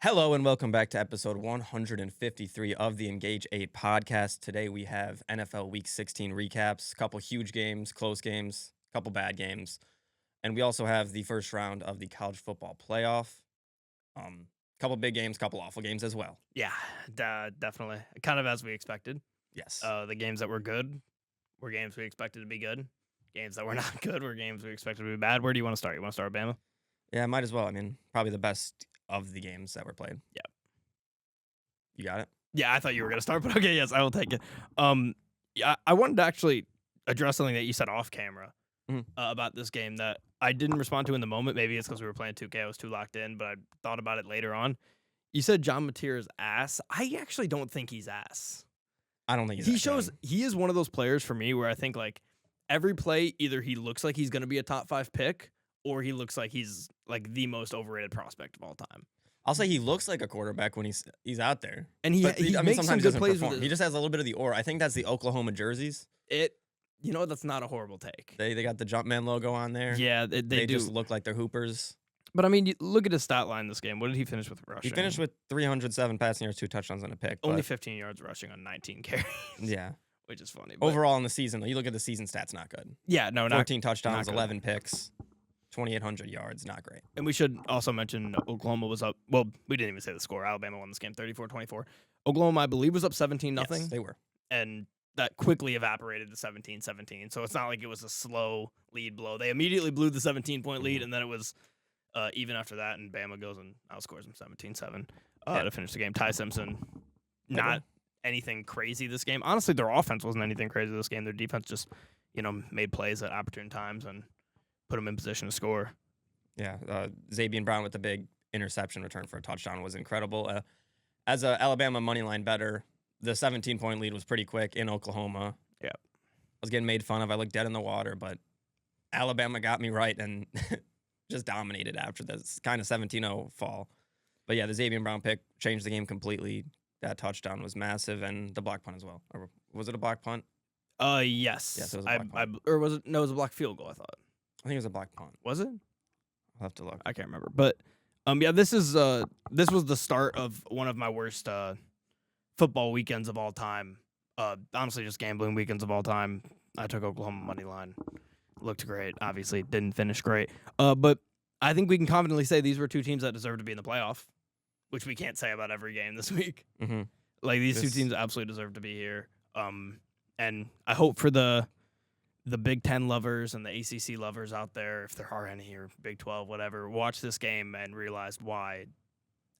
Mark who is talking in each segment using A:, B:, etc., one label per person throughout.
A: Hello and welcome back to episode 153 of the Engage 8 podcast. Today we have NFL Week 16 recaps, a couple huge games, close games, a couple bad games, and we also have the first round of the college football playoff. Couple big games, couple awful games as well.
B: Yeah, definitely. Kind of as we expected.
A: Yes.
B: The games that were good were games we expected to be good. Games that were not good were games we expected to be bad. Where do you want to start? You want to start with Bama?
A: Yeah, might as well. I mean, probably the best of the games that were played.
B: Yeah.
A: You got it?
B: Yeah, I thought you were going to start, but okay, yes, I will take it. Yeah, I wanted to actually address something that you said off camera
A: Mhm.
B: about this game that I didn't respond to in the moment. Maybe it's because we were playing 2K. I was too locked in, but I thought about it later on. You said John Mateer's ass. I actually don't think he's ass.
A: I don't think
B: He
A: that
B: shows
A: good.
B: he is one of those players for me where I think like every play either he looks like he's going to be a top 5 pick or he looks like he's like the most overrated prospect of all time.
A: I'll say he looks like a quarterback when he's out there.
B: And he
A: But
B: makes
A: sometimes
B: some
A: he
B: good
A: doesn't
B: plays
A: perform.
B: with
A: He just has a little bit of the aura. I think that's the Oklahoma jerseys.
B: that's not a horrible take.
A: They got the Jumpman logo on there.
B: Yeah, they do.
A: Just look like they're hoopers.
B: But I mean, look at his stat line this game. What did he finish with rushing?
A: He finished with 307 passing yards, 2 touchdowns, and a pick.
B: Only
A: but
B: 15 yards rushing on 19 carries.
A: yeah.
B: Which is funny. But
A: Overall in the season, you look at the season stats, not good.
B: yeah, no, not
A: 14 touchdowns,
B: good.
A: 11 picks, 2,800 yards, not great.
B: And we should also mention Oklahoma was up. Well, we didn't even say the score. Alabama won this game 34-24. Oklahoma, I believe, was up 17-0.
A: Yes, they were.
B: And that quickly evaporated to 17-17. So it's not like it was a slow lead blow. They immediately blew the 17-point lead, and then it was even after that, and Bama goes and outscores them 17-7 to finish the game. Ty Simpson, not anything crazy this game. Honestly, their offense wasn't anything crazy this game. Their defense just, made plays at opportune times and put them in position to score.
A: Yeah, Xavier Brown with the big interception return for a touchdown was incredible. As a Alabama moneyline bettor, the 17-point lead was pretty quick in Oklahoma.
B: Yeah.
A: I was getting made fun of. I looked dead in the water, but Alabama got me right and just dominated after this kind of 17-0 fall. But yeah, the Xavier Brown pick changed the game completely. That touchdown was massive, and the block punt as well. Or was it a block punt?
B: Yes.
A: Yes, it was a block punt.
B: Or was it? No, it was a block field goal, I thought.
A: I think it was a block punt.
B: Was it?
A: I'll have to look.
B: I can't remember. But yeah, this was the start of one of my worst football weekends of all time. Honestly, just gambling weekends of all time. I took Oklahoma money line. Looked great. Obviously, didn't finish great. But I think we can confidently say these were two teams that deserve to be in the playoff, which we can't say about every game this week.
A: Mm-hmm.
B: Like these two teams absolutely deserve to be here. And I hope for the Big Ten lovers and the ACC lovers out there, if there are any, or Big 12, whatever, watch this game and realize why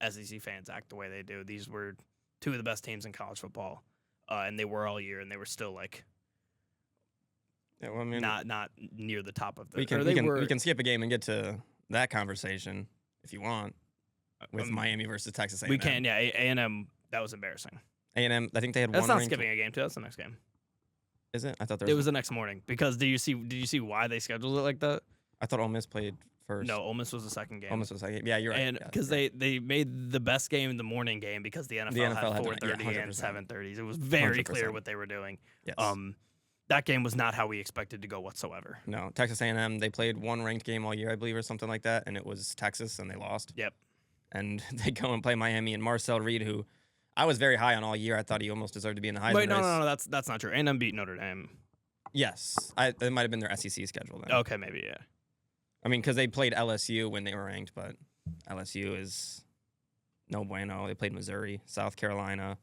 B: SEC fans act the way they do. These were two of the best teams in college football, and they were all year, and they were still like not near the top of the.
A: We can skip a game and get to that conversation if you want with Miami versus Texas A&M.
B: We can, yeah. A&M, that was embarrassing.
A: A&M, I think they had
B: That's
A: one.
B: That's not skipping a game too. That's the next game.
A: Is it? I thought
B: it was the next morning because did you see why they scheduled it like that?
A: I thought Ole Miss played first.
B: No, Ole Miss was the second game.
A: Ole Miss was the second. Yeah, you're right.
B: And because they made the best game in the morning game because the NFL had 4:30 and 7:30s. It was very 100%. Clear what they were doing.
A: Yes.
B: That game was not how we expected to go whatsoever.
A: No, Texas A&M, they played one ranked game all year, I believe, or something like that, and it was Texas, and they lost.
B: Yep.
A: And they go and play Miami, and Marcel Reed, who I was very high on all year. I thought he almost deserved to be in the Heisman race.
B: No, that's not true. A&M beat Notre Dame.
A: Yes. It might have been their SEC schedule then.
B: Okay, maybe, yeah.
A: I mean, because they played LSU when they were ranked, but LSU is no bueno. They played Missouri, South Carolina,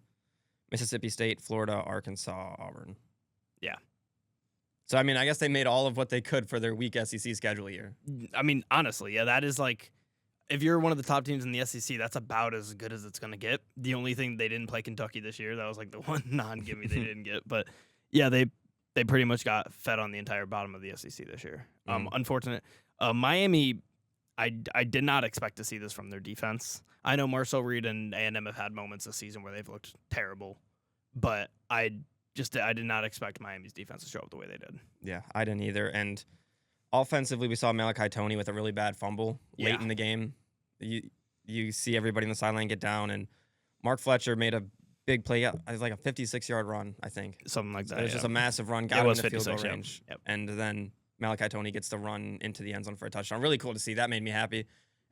A: Mississippi State, Florida, Arkansas, Auburn.
B: Yeah.
A: So, I mean, I guess they made all of what they could for their weak SEC schedule year.
B: I mean, honestly, yeah, that is like, if you're one of the top teams in the SEC, that's about as good as it's going to get. The only thing, they didn't play Kentucky this year. That was like the one non-gimme they didn't get. But, yeah, they pretty much got fed on the entire bottom of the SEC this year. Unfortunate. Miami, I did not expect to see this from their defense. I know Marcel Reed and A&M have had moments this season where they've looked terrible, but I did not expect Miami's defense to show up the way they did.
A: Yeah, I didn't either. And offensively, we saw Malachi Toney with a really bad fumble late in the game. You see everybody in the sideline get down, and Mark Fletcher made a big play. It was like a 56-yard run, I think.
B: Something like that.
A: It was just a massive run, got him in the field goal range.
B: Yep.
A: And then Malachi Toney gets the run into the end zone for a touchdown. Really cool to see. That made me happy.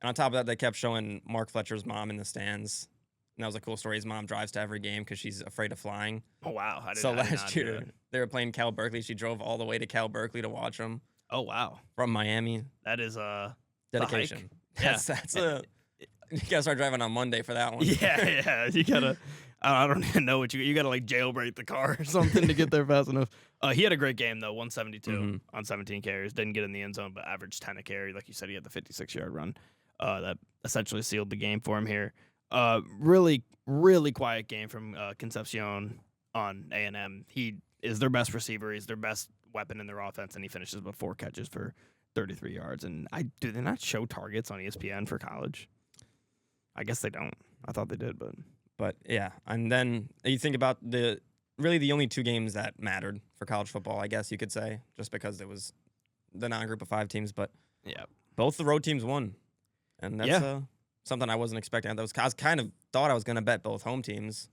A: And on top of that, they kept showing Mark Fletcher's mom in the stands. And that was a cool story. His mom drives to every game because she's afraid of flying.
B: Oh wow! I
A: So
B: did not
A: last
B: know
A: year,
B: that.
A: they were playing Cal Berkeley. She drove all the way to Cal Berkeley to watch them
B: Oh wow!
A: from Miami.
B: That is
A: Dedication.
B: Yeah.
A: That's a. You gotta start driving on Monday for that one.
B: Yeah. You gotta. I don't even know what you gotta like jailbreak the car or something to get there fast enough. He had a great game though, 172 on 17 carries. Didn't get in the end zone, but averaged 10 a carry. Like you said, he had the 56-yard run. That essentially sealed the game for him here. Really quiet game from Concepcion on A&M. He is their best receiver. He's their best weapon in their offense, and he finishes with 4 catches for 33 yards. And do they not show targets on ESPN for college? I guess they don't. I thought they did,
A: But yeah, and then you think about the only 2 games that mattered for college football, I guess you could say, just because it was the non-group of 5 teams. But
B: yeah,
A: both the road teams won, and that's something I wasn't expecting. I was kind of thought I was going to bet both home teams.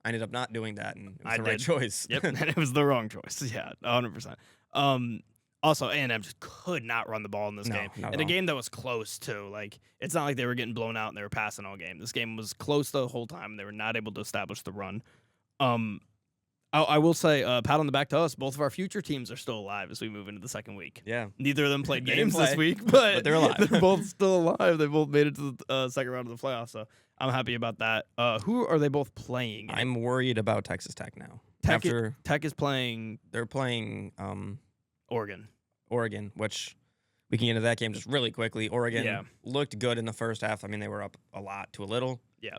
A: I ended up not doing that, and it was the right choice.
B: Yep, and it was the wrong choice. Yeah, 100%. Also, A&M just could not run the ball in this game. In a game that was close, too. Like, it's not like they were getting blown out and they were passing all game. This game was close the whole time. They were not able to establish the run. I will say, pat on the back to us, both of our future teams are still alive as we move into the second week.
A: Yeah.
B: Neither of them played
A: They didn't
B: games this
A: play,
B: week, but
A: they're alive.
B: They're both still alive. They both made it to the second round of the playoffs, so I'm happy about that. Who are they both playing?
A: I'm worried about Texas Tech now.
B: Tech is playing...
A: They're playing
B: Oregon,
A: which we can get into that game just really quickly. Oregon looked good in the first half. I mean, they were up a lot to a little.
B: Yeah.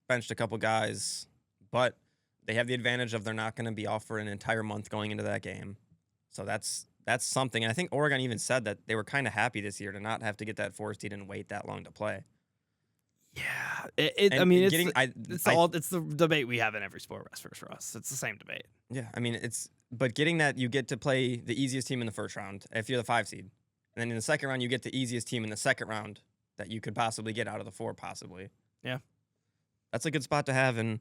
A: Benched a couple guys, but they have the advantage of they're not going to be off for an entire month going into that game. So that's something. And I think Oregon even said that they were kind of happy this year to not have to get that 4 seed and wait that long to play.
B: Yeah. It's the debate we have in every sport for us. It's the same debate.
A: Yeah. I mean, but getting that you get to play the easiest team in the first round if you're the 5 seed. And then in the second round, you get the easiest team in the second round that you could possibly get out of the 4, possibly.
B: Yeah.
A: That's a good spot to have. And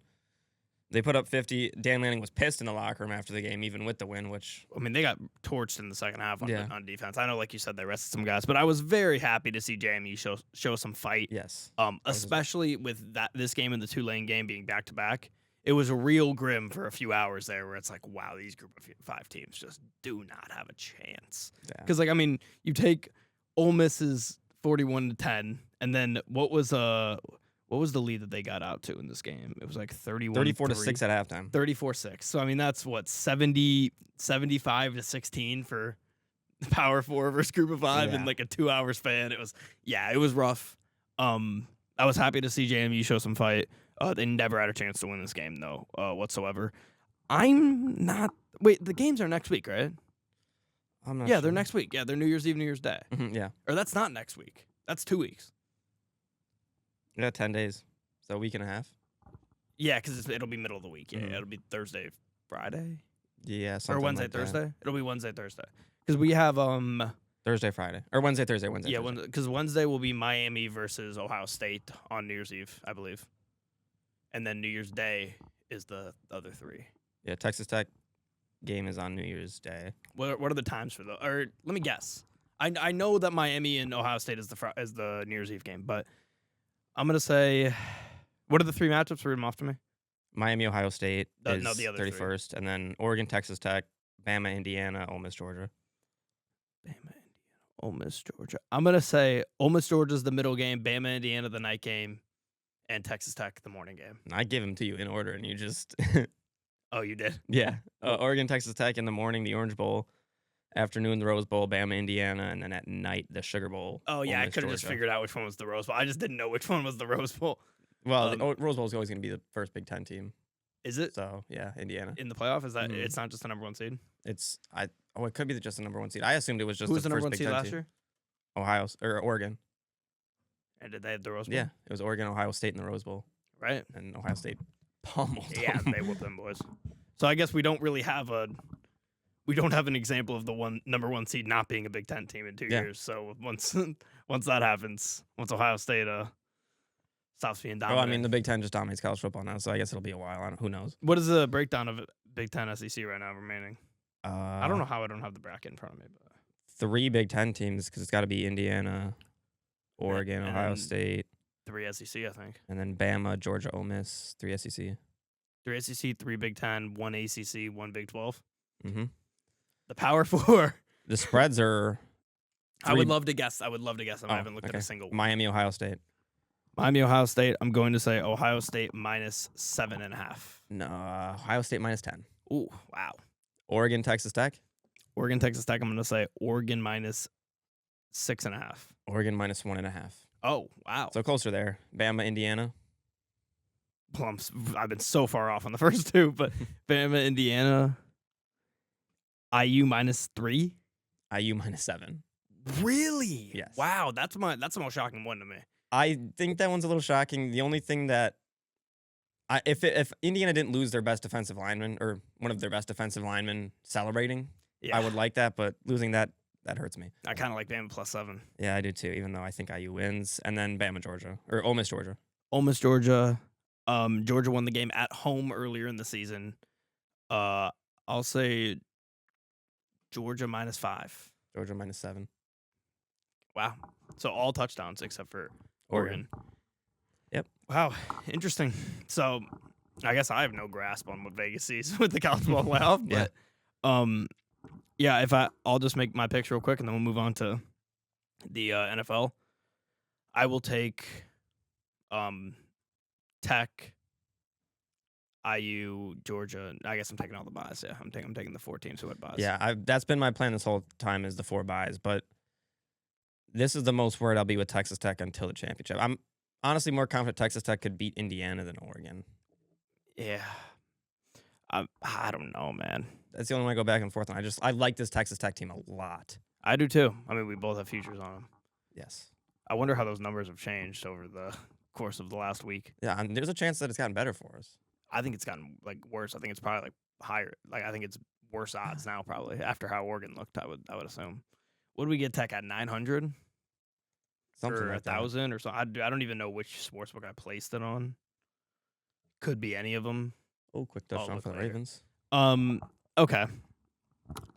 A: they put up 50. Dan Lanning was pissed in the locker room after the game, even with the win, which...
B: I mean, they got torched in the second half on defense. I know, like you said, they rested some guys, but I was very happy to see JMU show some fight.
A: Yes.
B: Especially with this game and the Tulane game being back-to-back. It was a real grim for a few hours there where it's like, wow, these group of 5 teams just do not have a chance. Because, like, I mean, you take Ole Miss's 41-10, and then what was the lead that they got out to in this game? It was like
A: 34-6 at halftime.
B: 34-6. So, I mean, that's what, 75-16 for Power 4 versus Group of 5 in like a 2-hour span. It was rough. I was happy to see JMU show some fight. They never had a chance to win this game, though, whatsoever. I'm not... Wait, the games are next week, right?
A: I'm not sure.
B: They're next week. Yeah, they're New Year's Eve, New Year's Day.
A: Yeah.
B: Or that's not next week. That's 2 weeks.
A: Yeah, 10 days. So a week and a half.
B: Yeah, because it'll be middle of the week. Yeah, it'll be Thursday, Friday.
A: Yeah, something
B: or Wednesday,
A: like
B: Thursday.
A: That.
B: It'll be Wednesday, Thursday. Because we have
A: Thursday, Friday, or Wednesday, Thursday.
B: Yeah, because Wednesday will be Miami versus Ohio State on New Year's Eve, I believe, and then New Year's Day is the other 3.
A: Yeah, Texas Tech game is on New Year's Day.
B: What are the times for those? Or let me guess. I know that Miami and Ohio State is the New Year's Eve game, but I'm gonna say, what are the 3 matchups? Read them off to me.
A: Miami, Ohio State is
B: the other
A: 31st, and then Oregon, Texas Tech, Bama, Indiana, Ole Miss, Georgia.
B: Bama, Indiana, Ole Miss, Georgia. I'm gonna say Ole Miss, Georgia's the middle game, Bama, Indiana, the night game, and Texas Tech the morning game.
A: And I give them to you in order, and you just...
B: Oh, you did?
A: Yeah. Oregon, Texas Tech in the morning, the Orange Bowl. Afternoon, the Rose Bowl, Bama, Indiana, and then at night, the Sugar Bowl.
B: Oh, yeah, I could have just figured out which one was the Rose Bowl. I just didn't know which one was the Rose Bowl.
A: Well, the Rose Bowl is always going to be the first Big Ten team.
B: Is it?
A: So, yeah, Indiana.
B: In the playoff? Is that it's not just the number 1 seed?
A: It could be just the number 1 seed. I assumed it was just
B: Who was the
A: first
B: number 1
A: Big
B: seed
A: Ten
B: last
A: team.
B: year?
A: Oregon.
B: And did they have the Rose Bowl?
A: Yeah, it was Oregon, Ohio State in the Rose Bowl.
B: Right.
A: And Ohio State pummeled
B: Yeah,
A: them.
B: they whooped them boys. So I guess we don't really have an example of the number 1 seed not being a Big Ten team in 2 years. So once that happens, once Ohio State stops being dominant.
A: Well, I mean, the Big Ten just dominates college football now, so I guess it'll be a while. Who knows?
B: What is the breakdown of Big Ten SEC right now remaining?
A: I
B: don't know how I don't have the bracket in front of me. But
A: 3 Big Ten teams, because it's got to be Indiana. Oregon,
B: and
A: Ohio
B: then
A: State,
B: 3 SEC, I think.
A: and then Bama, Georgia, Ole Miss, 3 SEC.
B: 3 SEC, 3 Big Ten, 1 ACC, 1 Big 12.
A: Mm-hmm.
B: The Power Four.
A: The spreads are
B: I would love to guess. I haven't looked at a single one.
A: Miami, Ohio State.
B: Miami, Ohio State. I'm going to say Ohio State minus 7.5.
A: No, Ohio State minus 10.
B: Ooh, wow.
A: Oregon, Texas Tech.
B: Oregon, Texas Tech. I'm going to say Oregon minus 6.5.
A: Oregon minus 1.5.
B: Oh, wow.
A: So closer there. Bama, Indiana.
B: Plumps. I've been so far off on the first two, but Bama, Indiana. IU minus 3.
A: IU minus 7.
B: Really?
A: Yes.
B: Wow, that's the most shocking one to me.
A: I think that one's a little shocking. The only thing that if Indiana didn't lose their best defensive lineman or one of their best defensive linemen celebrating,
B: Yeah.
A: I would like that, but losing that hurts me.
B: I kind of like Bama plus 7.
A: Yeah, I do too, even though I think IU wins. And then Bama, Georgia. Or Ole Miss, Georgia.
B: Ole Miss, Georgia. Georgia won the game at home earlier in the season. I'll say Georgia minus 5.
A: Georgia minus 7.
B: Wow. So all touchdowns except for Oregon.
A: Yep.
B: Wow. Interesting. So I guess I have no grasp on what Vegas sees with the college football playoff.
A: Yeah.
B: But yeah, I'll just make my picks real quick and then we'll move on to the NFL. I will take Tech, IU, Georgia. I guess I'm taking all the buys. Yeah, I'm taking the 4 teams who had buys.
A: Yeah, that's been my plan this whole time is the 4 buys, but this is the most worried I'll be with Texas Tech until the championship. I'm honestly more confident Texas Tech could beat Indiana than Oregon.
B: Yeah. I don't know, man.
A: That's the only one I go back and forth on. I like this Texas Tech team a lot.
B: I do too. I mean, we both have futures on them.
A: Yes.
B: I wonder how those numbers have changed over the course of the last week.
A: Yeah, and there's a chance that it's gotten better for us.
B: I think it's gotten worse. I think it's probably higher. I think it's worse odds now probably after how Oregon looked. I would assume. What do we get Tech at 900?
A: Something
B: or
A: like that.
B: 1,000 or so. I don't even know which sportsbook I placed it on. Could be any of them.
A: Oh, quick touchdown for the Ravens.
B: Okay.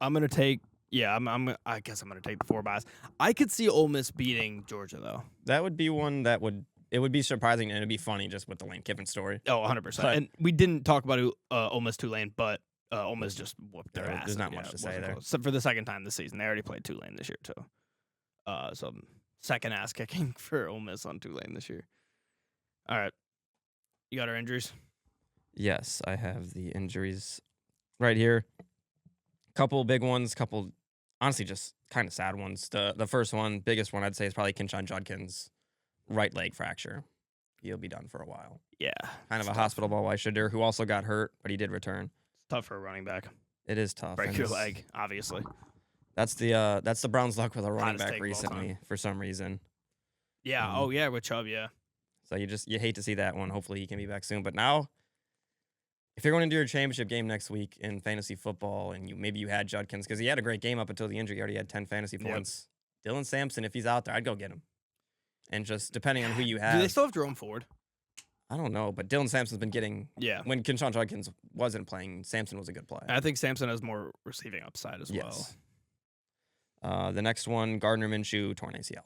B: I'm gonna take. Yeah, I guess I'm gonna take the 4 buys. I could see Ole Miss beating Georgia though.
A: That would be one that would be surprising and it'd be funny just with the Lane Kiffin story.
B: Oh, 100%. And we didn't talk about Ole Miss Tulane, but Ole Miss just whooped their ass.
A: There's not much to say there.
B: So for the second time this season, they already played Tulane this year too. So second ass kicking for Ole Miss on Tulane this year. All right, you got our injuries.
A: Yes, I have the injuries right here. Couple big ones, couple honestly just kind of sad ones. The first one, biggest one I'd say is probably Kinshon Judkins' right leg fracture. He'll be done for a while.
B: Yeah.
A: Kind of a hospital ball Shadur, who also got hurt, but he did return.
B: It's tough for a running back.
A: It is tough.
B: Break your leg, obviously.
A: That's the Browns' luck with a running
B: Hottest
A: back
B: take of all
A: recently
B: time.
A: for some reason.
B: Yeah. Oh yeah, with Chubb. Yeah.
A: So you hate to see that one. Hopefully he can be back soon. But now, if you're going to do your championship game next week in fantasy football, and maybe you had Judkins because he had a great game up until the injury, he already had 10 fantasy points. Dylan Sampson, if he's out there, I'd go get him. And just depending on who you have,
B: Do they still have Jerome Ford?
A: I don't know, but Dylan Sampson's been getting.
B: Yeah.
A: When Kinshon Judkins wasn't playing, Sampson was a good play.
B: I think Sampson has more receiving upside as
A: Yes.
B: well.
A: The next one, Gardner Minshew, torn ACL.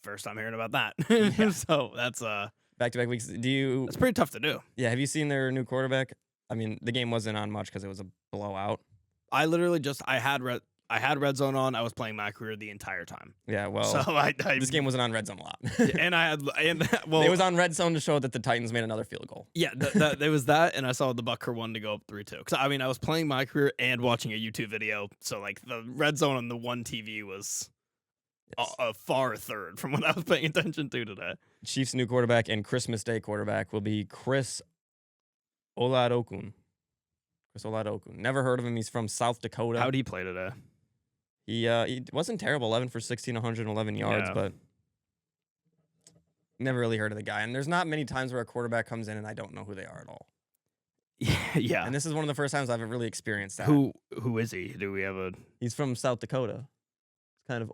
B: First time hearing about that.
A: Yeah.
B: So that's
A: Back-to-back weeks.
B: That's pretty tough to do.
A: Yeah, have you seen their new quarterback? I mean, the game wasn't on much because it was a blowout.
B: I literally I had Red Zone on. I was playing my career the entire time.
A: Yeah, well,
B: So
A: this game wasn't on Red Zone a lot.
B: and well,
A: it was on Red Zone to show that the Titans made another field goal.
B: Yeah, there was that, and I saw the Bucker one to go up 3-2. Because I mean, I was playing my career and watching a YouTube video, so like the Red Zone on the one TV was a far third from what I was paying attention to today.
A: Chiefs' new quarterback and Christmas Day quarterback will be Chris Oladokun. Never heard of him. He's from South Dakota.
B: How'd he play today?
A: He wasn't terrible. 11 for 16, 111 yards, but never really heard of the guy. And there's not many times where a quarterback comes in and I don't know who they are at all.
B: Yeah.
A: And this is one of the first times I've really experienced that.
B: Who is he? Do we have a?
A: He's from South Dakota. It's kind of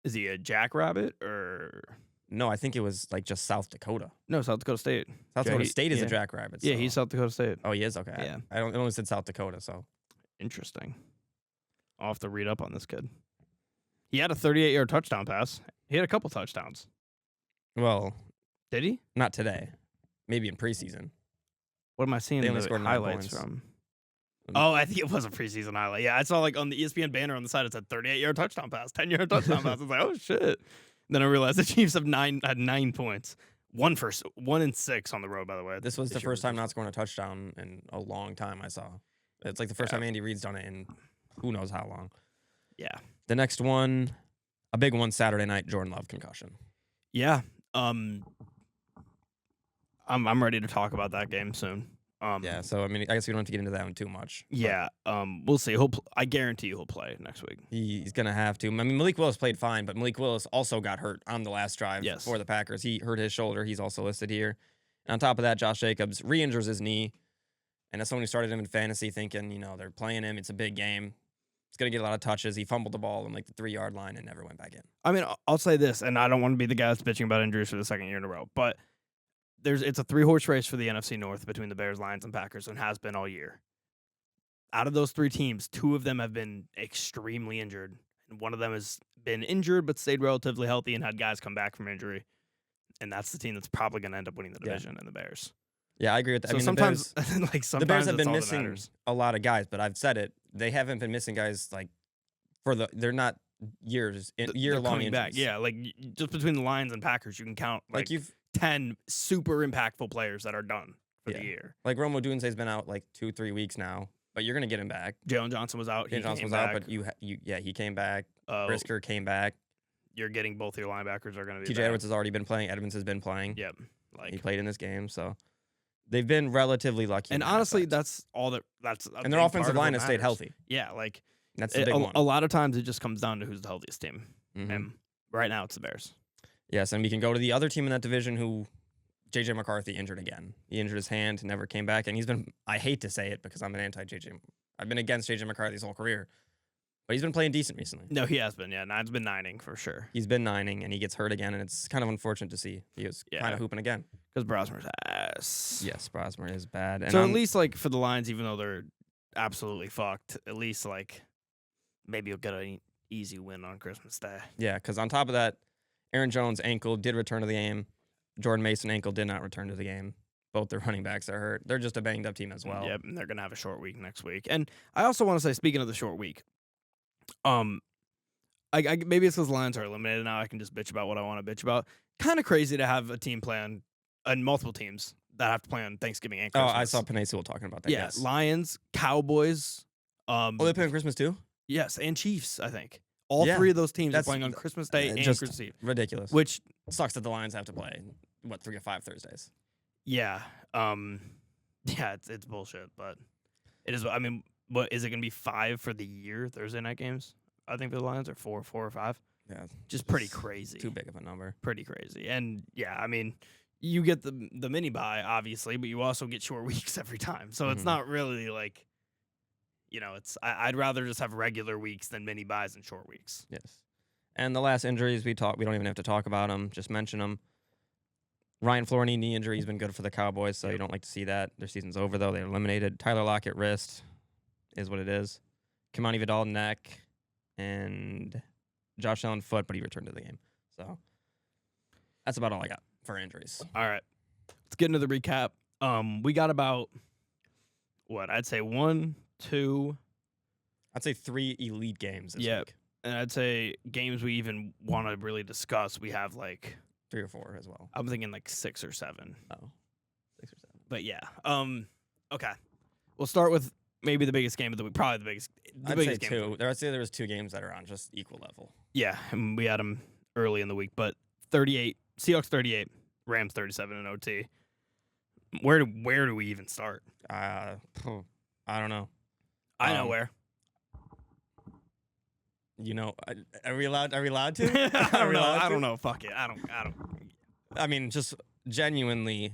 B: Is he a jackrabbit or?
A: No, I think it was like just South Dakota.
B: No, South Dakota State.
A: South Dakota State is a jackrabbit. So.
B: Yeah, he's South Dakota State.
A: Oh, he is? Okay.
B: Yeah.
A: I only said South Dakota, so.
B: Interesting. I'll have to read up on this kid. He had a 38-yard touchdown pass. He had a couple touchdowns.
A: Well,
B: Did he?
A: not today. Maybe in preseason.
B: What am I seeing
A: They only
B: the
A: scored 9
B: highlights
A: points.
B: from? Oh, I think it was a preseason highlight. Yeah, I saw like on the ESPN banner on the side it said 38-yard touchdown pass, 10-yard touchdown pass. I was like, oh shit. Then I realized the Chiefs had 9 points. 1 and 6 on the road, by the way.
A: This was the first time not scoring a touchdown in a long time I saw. It's like the first time Andy Reid's done it in who knows how long.
B: Yeah.
A: The next one, a big one Saturday night, Jordan Love concussion.
B: Yeah. I'm ready to talk about that game soon.
A: Yeah, so I mean, I guess we don't have to get into that one too much.
B: Yeah. We'll see. I guarantee you he'll play next week.
A: He's gonna have to. I mean, Malik Willis played fine, but Malik Willis also got hurt on the last drive for the Packers. He hurt his shoulder. He's also listed here. And on top of that, Josh Jacobs re-injures his knee. And as someone who started him in fantasy thinking, they're playing him, it's a big game. It's going to get a lot of touches. He fumbled the ball on like the 3-yard line and never went back in.
B: I mean, I'll say this, and I don't want to be the guy that's bitching about injuries for the second year in a row, but it's a 3-horse race for the NFC North between the Bears, Lions, and Packers, and has been all year. Out of those 3 teams, 2 of them have been extremely injured, and one of them has been injured but stayed relatively healthy and had guys come back from injury. And that's the team that's probably going to end up winning the division in the Bears.
A: Yeah, I agree with that.
B: So
A: I mean,
B: sometimes
A: the Bears have been missing a lot of guys, but I've said it. They haven't been missing guys like they're not year-long injuries.
B: Back. Yeah, like just between the Lions and Packers, you can count like 10 super impactful players that are done for the year.
A: Like Rome Odunze's been out like 2-3 weeks now, but you're gonna get him back.
B: Jalen Johnson was out.
A: Jalen Johnson was out, but he came back. Brisker came back.
B: You're getting both your linebackers are gonna be.
A: TJ Edwards has already been playing. Edmonds has been playing.
B: Yep, like
A: he played in this game, so they've been relatively lucky.
B: And honestly, that's all
A: and their offensive line has stayed healthy.
B: Yeah, like
A: that's the big one.
B: A lot of times it just comes down to who's the healthiest team. And right now it's the Bears. Yes,
A: and we can go to the other team in that division who JJ McCarthy injured again. He injured his hand, never came back, and he's been, I hate to say it because I'm an anti-JJ. I've been against JJ McCarthy's whole career, but he's been playing decent recently.
B: No, he has been, yeah. Nine's been nining for sure.
A: He's been nining, and he gets hurt again, and it's kind of unfortunate to see. He was kind of hooping again.
B: Because Brosmer's ass.
A: Yes, Brosmer is bad. And
B: so at least, like, for the Lions, even though they're absolutely fucked, at least, like, maybe you'll get an easy win on Christmas Day.
A: Yeah, because on top of that, Aaron Jones' ankle did return to the game. Jordan Mason ankle did not return to the game. Both their running backs are hurt. They're just a banged up team as well.
B: Yep, and they're going to have a short week next week. And I also want to say, speaking of the short week, maybe it's because the Lions are eliminated now. I can just bitch about what I want to bitch about. Kind of crazy to have a team play on, and multiple teams that have to play on Thanksgiving and Christmas.
A: Oh, I saw Panay Sewell talking about that.
B: Yeah, yes. Lions, Cowboys.
A: They play on Christmas too?
B: Yes, and Chiefs, I think. All 3 of those teams are playing on Christmas Day and Christmas Eve.
A: Ridiculous.
B: Which
A: sucks that the Lions have to play, 3 or 5 Thursdays.
B: Yeah. Yeah, it's bullshit, but it is. I mean, what is it going to be 5 for the year Thursday night games? I think the Lions are 4 or 5.
A: Yeah,
B: just pretty crazy.
A: Too big of a number.
B: Pretty crazy. And yeah, I mean, you get the mini bye obviously, but you also get short weeks every time. So it's not really like, it's I'd rather just have regular weeks than mini buys and short weeks.
A: Yes. And the last injuries we don't even have to talk about them. Just mention them. Ryan Flournoy, knee injury, has been good for the Cowboys, so you don't like to see that. Their season's over, though. They're eliminated. Tyler Lockett, wrist, is what it is. Kimani Vidal, neck, and Josh Allen, foot, but he returned to the game. So that's about all I got for injuries.
B: All right. Let's get into the recap. We got about, I'd say 1, 2.
A: I'd say 3 elite games this week.
B: And I'd say games we even want to really discuss, we have like
A: 3 or 4 as well.
B: I'm thinking like 6 or 7.
A: Oh, 6 or 7.
B: But yeah. Okay. We'll start with maybe the biggest game of the week. Probably the biggest.
A: I'd say 2. I'd say there was 2 games that are on just equal level.
B: Yeah, and we had them early in the week, but 38, Seahawks 38, Rams 37 in OT. Where do we even start?
A: I don't know.
B: I know where.
A: Are we allowed to?
B: I don't know. Fuck it. I don't.
A: I mean, just genuinely,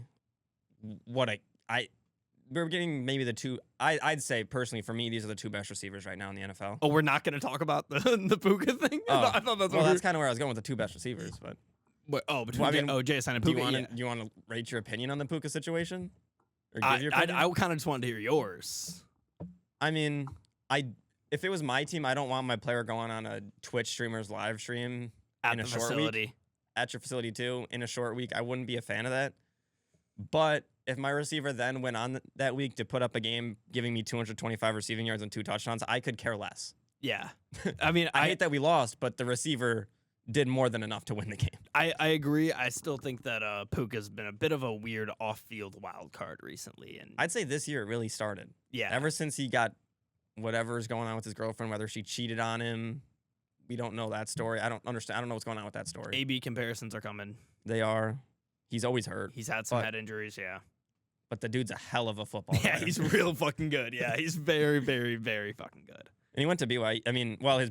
A: we're getting maybe the 2. I'd say personally for me, these are the 2 best receivers right now in the NFL.
B: Oh, we're not going to talk about the Puka thing.
A: Oh.
B: I thought that's
A: that's kind of where I was going with the 2 best receivers, but.
B: Between Jay and Puka.
A: Do you want to rate your opinion on the Puka situation? Or give your
B: I
A: opinion?
B: kind of just wanted to hear yours.
A: I mean, if it was my team, I don't want my player going on a Twitch streamer's live stream
B: At
A: in a
B: the
A: short
B: facility.
A: week at your facility too in a short week. I wouldn't be a fan of that. But if my receiver then went on that week to put up a game giving me 225 receiving yards and 2 touchdowns, I could care less.
B: Yeah. I mean,
A: I hate that we lost, but the receiver did more than enough to win the game.
B: I agree. I still think that Puka's been a bit of a weird off-field wild card recently, and
A: I'd say this year it really started.
B: yeah,
A: Ever since he got whatever's going on with his girlfriend, whether she cheated on him, we don't know that story. I don't understand. I don't know what's going on with that story.
B: AB comparisons are coming.
A: They are. He's always hurt.
B: He's had some
A: But-
B: head injuries. Yeah,
A: But the dude's a hell of a football player.
B: yeah, he's real fucking good. Yeah, he's very, very, very fucking good.
A: And he went to BYU. I mean, well, his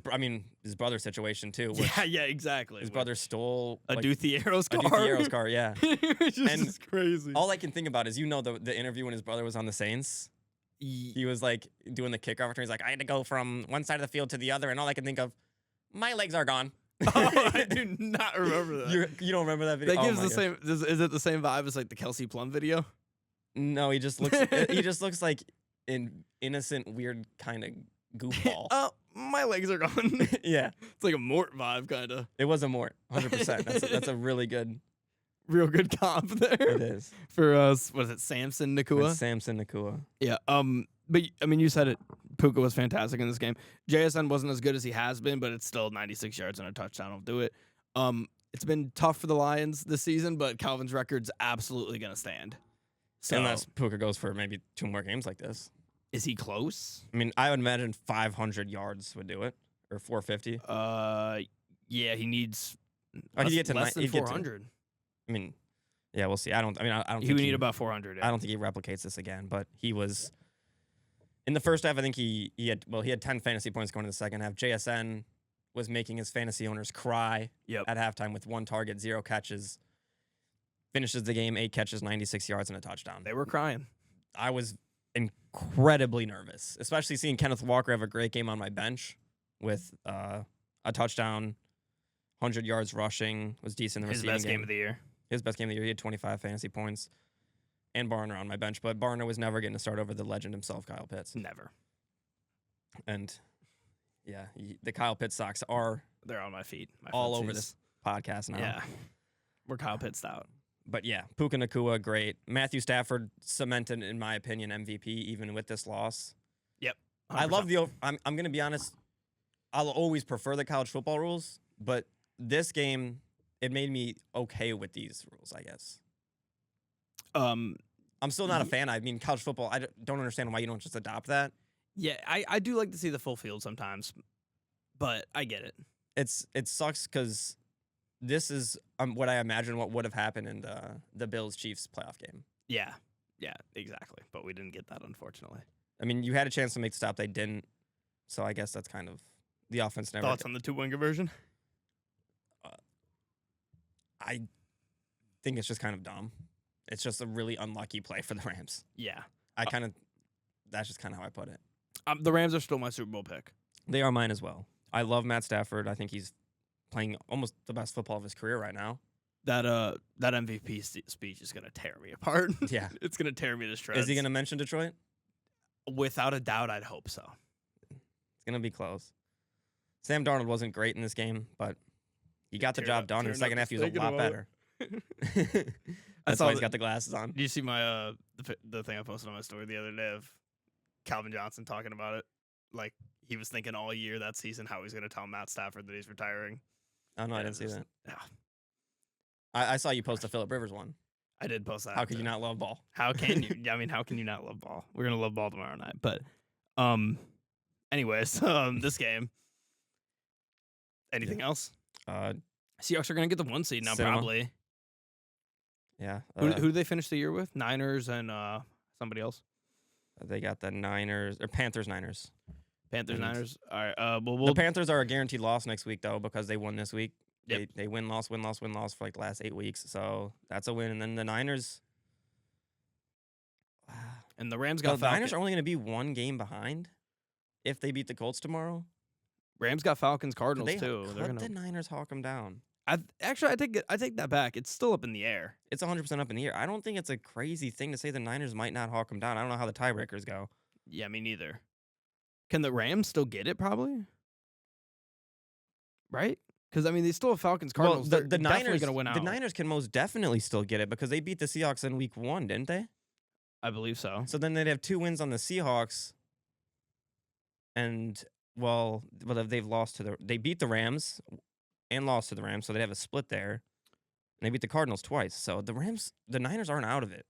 A: brother's situation too. Which
B: Yeah, exactly.
A: his brother stole
B: a
A: like,
B: Duthiero's
A: a
B: car.
A: Duthiero's car. Yeah.
B: It's
A: And
B: just crazy.
A: All I can think about is the interview when his brother was on the Saints. He was like doing the kickoff return. He's like, I had to go from one side of the field to the other, and all I can think of, my legs are gone.
B: Oh, I do not remember that.
A: You don't remember that video?
B: That
A: Oh
B: gives
A: my
B: the
A: gosh.
B: same. Is it the same vibe as like the Kelsey Plum video?
A: No, he just looks. He just looks like an innocent, weird kind of goofball.
B: Oh, my legs are gone.
A: Yeah,
B: It's like a Mort vibe, kind of.
A: it was a Mort, 100%. That's a really good.
B: Real good comp there
A: It is.
B: for us. Was it Samson Nakua?
A: It's Samson Nakua.
B: Yeah. But I mean, you said it. Puka was fantastic in this game. JSN wasn't as good as he has been, but it's still 96 yards and a touchdown. Will do it. It's been tough for the Lions this season, but Calvin's record's absolutely gonna stand. So
A: Unless Puka goes for maybe 2 more games like this.
B: is he close?
A: I mean, I would imagine 500 yards would do it, or 450.
B: Yeah, he needs
A: Oh, he'd get to
B: less than
A: he'd get to-
B: 400.
A: I mean, yeah, we'll see. I don't
B: He
A: think
B: would need about 400.
A: I don't think he replicates this again, but he was in the first half. I think he had 10 fantasy points going in the second half. JSN was making his fantasy owners cry
B: Yep.
A: at halftime with 1 target, 0 catches. Finishes the game 8 catches, 96 yards, and a touchdown.
B: They were crying.
A: I was incredibly nervous, especially seeing Kenneth Walker have a great game on my bench with a touchdown, 100 yards rushing, was decent in the
B: His
A: receiving
B: best game of the year.
A: His best game of the year. He had 25 fantasy points. And Barner on my bench, but Barner was never getting to start over the legend himself, Kyle Pitts.
B: Never.
A: And yeah, the Kyle Pitts socks are
B: They're on my feet. My
A: all over
B: footsies.
A: this podcast now.
B: Yeah. We're Kyle Pitts out.
A: But yeah, Puka Nakua, great. Matthew Stafford cemented, in my opinion, MVP even with this loss.
B: Yep.
A: I love
B: 100%.
A: I'm going to be honest. I'll always prefer the college football rules, but this game, it made me okay with these rules, I guess. I'm still not a fan. I mean, college football, I don't understand why you don't just adopt that.
B: Yeah, I do like to see the full field sometimes, but I get it.
A: It sucks because this is what I imagine what would have happened in the Bills-Chiefs playoff game.
B: Yeah, exactly. But we didn't get that, unfortunately.
A: I mean, you had a chance to make the stop. They didn't. So I guess that's kind of the offense never.
B: Thoughts on the 2-point conversion?
A: I think it's just kind of dumb. It's just a really unlucky play for the Rams.
B: Yeah.
A: That's just kind of how I put it.
B: The Rams are still my Super Bowl pick.
A: They are mine as well. I love Matt Stafford. I think he's playing almost the best football of his career right now.
B: That MVP speech is gonna tear me apart.
A: Yeah.
B: It's gonna tear me to shreds.
A: Is he going to mention Detroit?
B: Without a doubt, I'd hope so.
A: It's going to be close. Sam Darnold wasn't great in this game, but he got the job done. In the second half, he was a lot better. That's why he's got the glasses on.
B: Did you see my the thing I posted on my story the other day of Calvin Johnson talking about it? Like he was thinking all year that season how he's going to tell Matt Stafford that he's retiring.
A: Oh, no, I
B: And
A: didn't see
B: just-
A: that.
B: Yeah,
A: I saw you post the Phillip Rivers one.
B: I did post that.
A: How could you not love ball?
B: How can you? I mean, how can you not love ball? We're gonna love ball tomorrow night. But, anyways, this game. Anything else? Seahawks are gonna get the 1 seed now,
A: Cinema.
B: probably.
A: Yeah.
B: Who do they finish the year with? Niners and somebody else.
A: They got the Niners or Panthers Niners.
B: Panthers,
A: And
B: Niners. All right. Well,
A: The Panthers are a guaranteed loss next week though because they won this week.
B: Yep.
A: They win loss for like the last 8 weeks. So that's a win. And then the Niners.
B: and the Rams
A: The
B: got
A: Niners are only going to be 1 game behind if they beat the Colts tomorrow.
B: Rams got Falcons, Cardinals
A: They
B: too. They're
A: could
B: gonna.
A: the Niners hawk them down.
B: I take that back. It's still up in the air.
A: It's 100% up in the air. I don't think it's a crazy thing to say the Niners might not hawk them down. I don't know how the tiebreakers go.
B: Yeah, me neither. Can the Rams still get it? Probably, right? Because I mean, they still have Falcons,
A: Well,
B: Cardinals. They're
A: the
B: definitely
A: Niners,
B: going to win out.
A: the Niners can most definitely still get it because they beat the Seahawks in week 1, didn't they?
B: I believe so.
A: So then they'd have 2 wins on the Seahawks. And well, they've lost to they beat the Rams and lost to the Rams, so they have a split there. And they beat the Cardinals twice. So the Niners aren't out of it.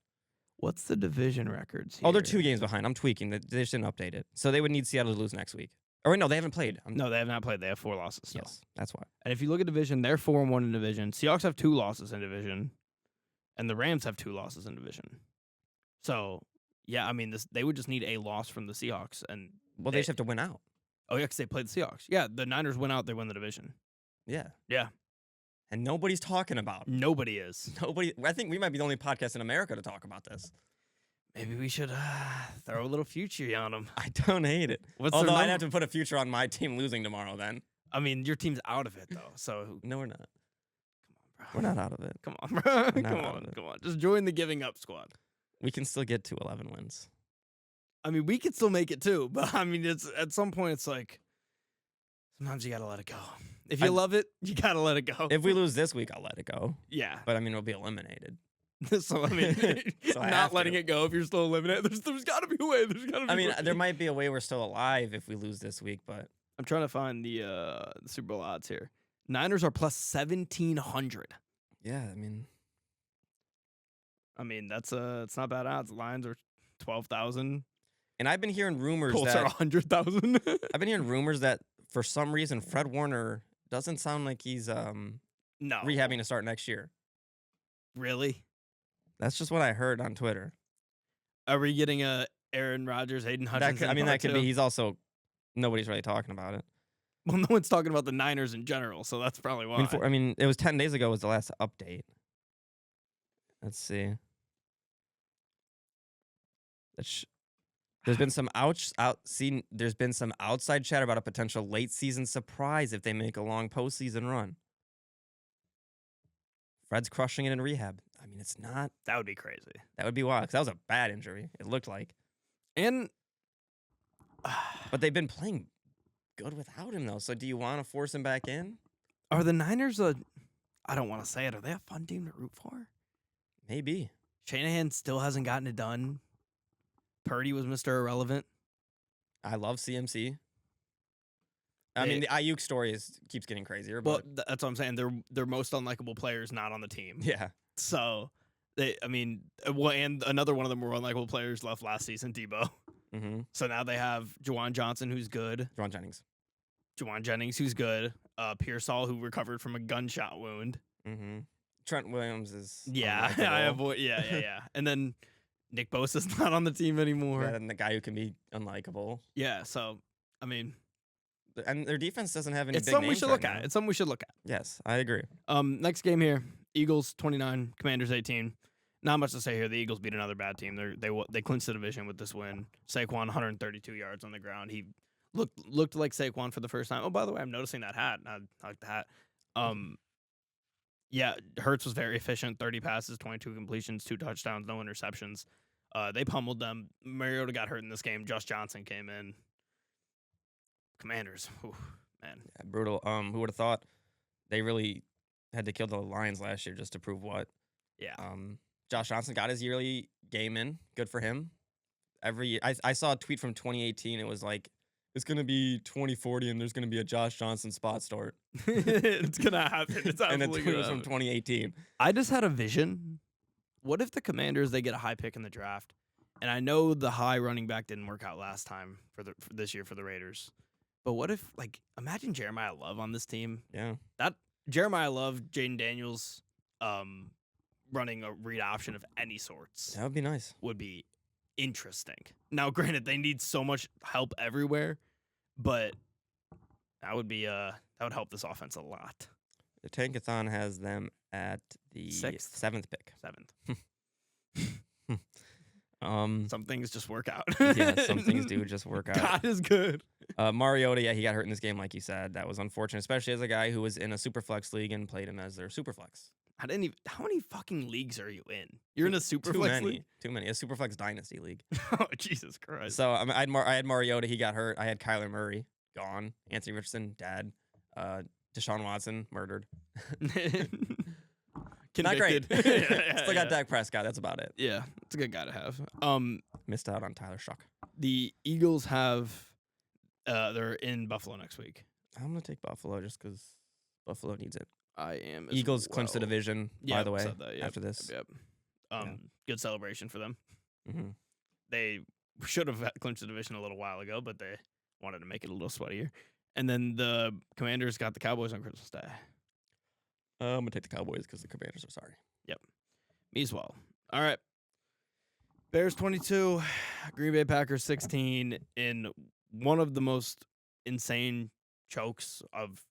B: What's the division records here?
A: Oh, they're 2 games behind. I'm tweaking. They just didn't update it. So they would need Seattle to lose next week. Or wait, no, they haven't played.
B: No, they have not played. They have 4 losses still.
A: Yes, that's why.
B: And if you look at division, they're 4-1 in division. Seahawks have 2 losses in division, and the Rams have 2 losses in division. So yeah, I mean, they would just need a loss from the Seahawks, and
A: Well, they just have to win out.
B: oh yeah, because they played the Seahawks. Yeah, the Niners win out, they win the division.
A: Yeah.
B: Yeah,
A: And nobody's talking about it.
B: nobody is.
A: Nobody. I think we might be the only podcast in America to talk about this.
B: Maybe we should throw a little future on them.
A: I don't hate it.
B: What's
A: Although
B: their
A: I'd
B: number?
A: have to put a future on my team losing tomorrow then.
B: I mean, your team's out of it though, so
A: No, we're not.
B: come
A: We're not out of it.
B: on, bro.
A: We're not
B: Come
A: out
B: on,
A: of it.
B: come on. Just join the giving up squad.
A: We can still get to 11 wins.
B: I mean, we could still make it too, but I mean, it's at some point it's like sometimes you gotta let it go. If you love it, you gotta let it go.
A: If we lose this week, I'll let it go.
B: Yeah.
A: But I mean, it'll be eliminated.
B: So I mean,
A: So I
B: not
A: have
B: letting
A: to.
B: it go if you're still eliminated. There's got to be a way. There's got to be.
A: I mean,
B: a way.
A: there might be a way we're still alive if we lose this week, but
B: I'm trying to find the Super Bowl odds here. Niners are plus 1,700.
A: yeah, I mean,
B: I mean, that's it's not bad odds. Lions are 12,000.
A: and I've been hearing rumors
B: Colts are
A: that
B: 100,000.
A: I've been hearing rumors that for some reason Fred Warner doesn't sound like he's
B: No,
A: rehabbing to start next year.
B: really?
A: That's just what I heard on Twitter.
B: Are we getting a Aaron Rodgers, Hayden Hutchinson?
A: That could be.
B: part
A: He's also nobody's really talking about it.
B: two? Well, no one's talking about the Niners in general, so that's probably why.
A: I mean, it was 10 days ago was the last update. Let's see. There's been some there's been some outside chatter about a potential late season surprise if they make a long postseason run. Fred's crushing it in rehab. I mean, it's not.
B: That would be crazy.
A: That would be wild because that was a bad injury. It looked like.
B: And
A: But they've been playing good without him though. So do you want to force him back in?
B: are the Niners I don't want to say it. Are they a fun team to root for?
A: Maybe.
B: Shanahan still hasn't gotten it done. Purdy was Mr. Irrelevant.
A: I love CMC. I
B: They-
A: mean, the Ayuk story keeps getting crazier.
B: Well,
A: But
B: that's what I'm saying. They're most unlikable players not on the team.
A: yeah,
B: So and another one of them were unlikable players left last season, Debo.
A: mm-hmm.
B: So now they have Juwan Johnson, who's good.
A: Juwan Jennings.
B: Juwan Jennings, who's good. Pearsall, who recovered from a gunshot wound.
A: Mm-hmm. Trent Williams is
B: Yeah,
A: unlikable.
B: yeah. And then Nick Bosa's not on the team anymore.
A: And the guy who can be unlikable.
B: Yeah, so I mean,
A: And their defense doesn't have any
B: it's
A: big
B: something we
A: names
B: should
A: right
B: look
A: now.
B: at. It's something we should look at.
A: Yes, I agree.
B: Next game here: Eagles 29, Commanders 18. Not much to say here. The Eagles beat another bad team. They clinched the division with this win. Saquon 132 yards on the ground. He looked like Saquon for the first time. Oh, by the way, I'm noticing that hat. I like the hat. Yeah, Hurts was very efficient. 30 passes, 22 completions, 2 touchdowns, no interceptions. They pummeled them. Mariota got hurt in this game. Josh Johnson came in. Commanders, whew, man.
A: Yeah, brutal. Who would have thought they really had to kill the Lions last year just to prove what?
B: Yeah.
A: Josh Johnson got his yearly game in. Good for him. I saw a tweet from 2018. It was like, it's going to be 2040 and there's going to be a Josh Johnson spot start.
B: It's going to happen. It's
A: And
B: absolutely
A: it
B: going
A: was
B: to
A: from 2018.
B: I just had a vision. What if the Commanders, they get a high pick in the draft? And I know the high running back didn't work out last time for this year for the Raiders. But what if, imagine Jeremiah Love on this team?
A: Yeah.
B: That Jeremiah Love, Jaden Daniels, running a read option of any sorts
A: That would be nice.
B: would be interesting. Now, granted, they need so much help everywhere, but that would help this offense a lot.
A: The Tankathon has them at the 7th pick.
B: 7th. Some things just work out.
A: Yeah, some things do just work out.
B: God is good.
A: Mariota, yeah, he got hurt in this game, like you said. That was unfortunate, especially as a guy who was in a Superflex league and played him as their Superflex.
B: How many fucking leagues are you in? You're in a super
A: Too
B: flex
A: many.
B: league?
A: Too many. A Superflex Dynasty League.
B: Oh, Jesus Christ.
A: So I had Mariota. He got hurt. I had Kyler Murray. Gone. Anthony Richardson. Dead. Deshaun Watson. Murdered. Not great. Still got Dak Prescott. That's about it.
B: Yeah, it's a good guy to have.
A: Missed out on Tyler Shuck.
B: The Eagles have they're in Buffalo next week.
A: I'm gonna take Buffalo just because Buffalo needs it.
B: I am.
A: Eagles clinched the division. By the way,
B: said that,
A: after this.
B: Yep. Good celebration for them.
A: Mm-hmm.
B: They should have clinched the division a little while ago, but they wanted to make it a little sweatier. And then the Commanders got the Cowboys on Christmas Day.
A: I'm gonna take the Cowboys because the Commanders are sorry.
B: Yep. Me as well. All right. Bears 22, Green Bay Packers 16 in one of the most insane chokes of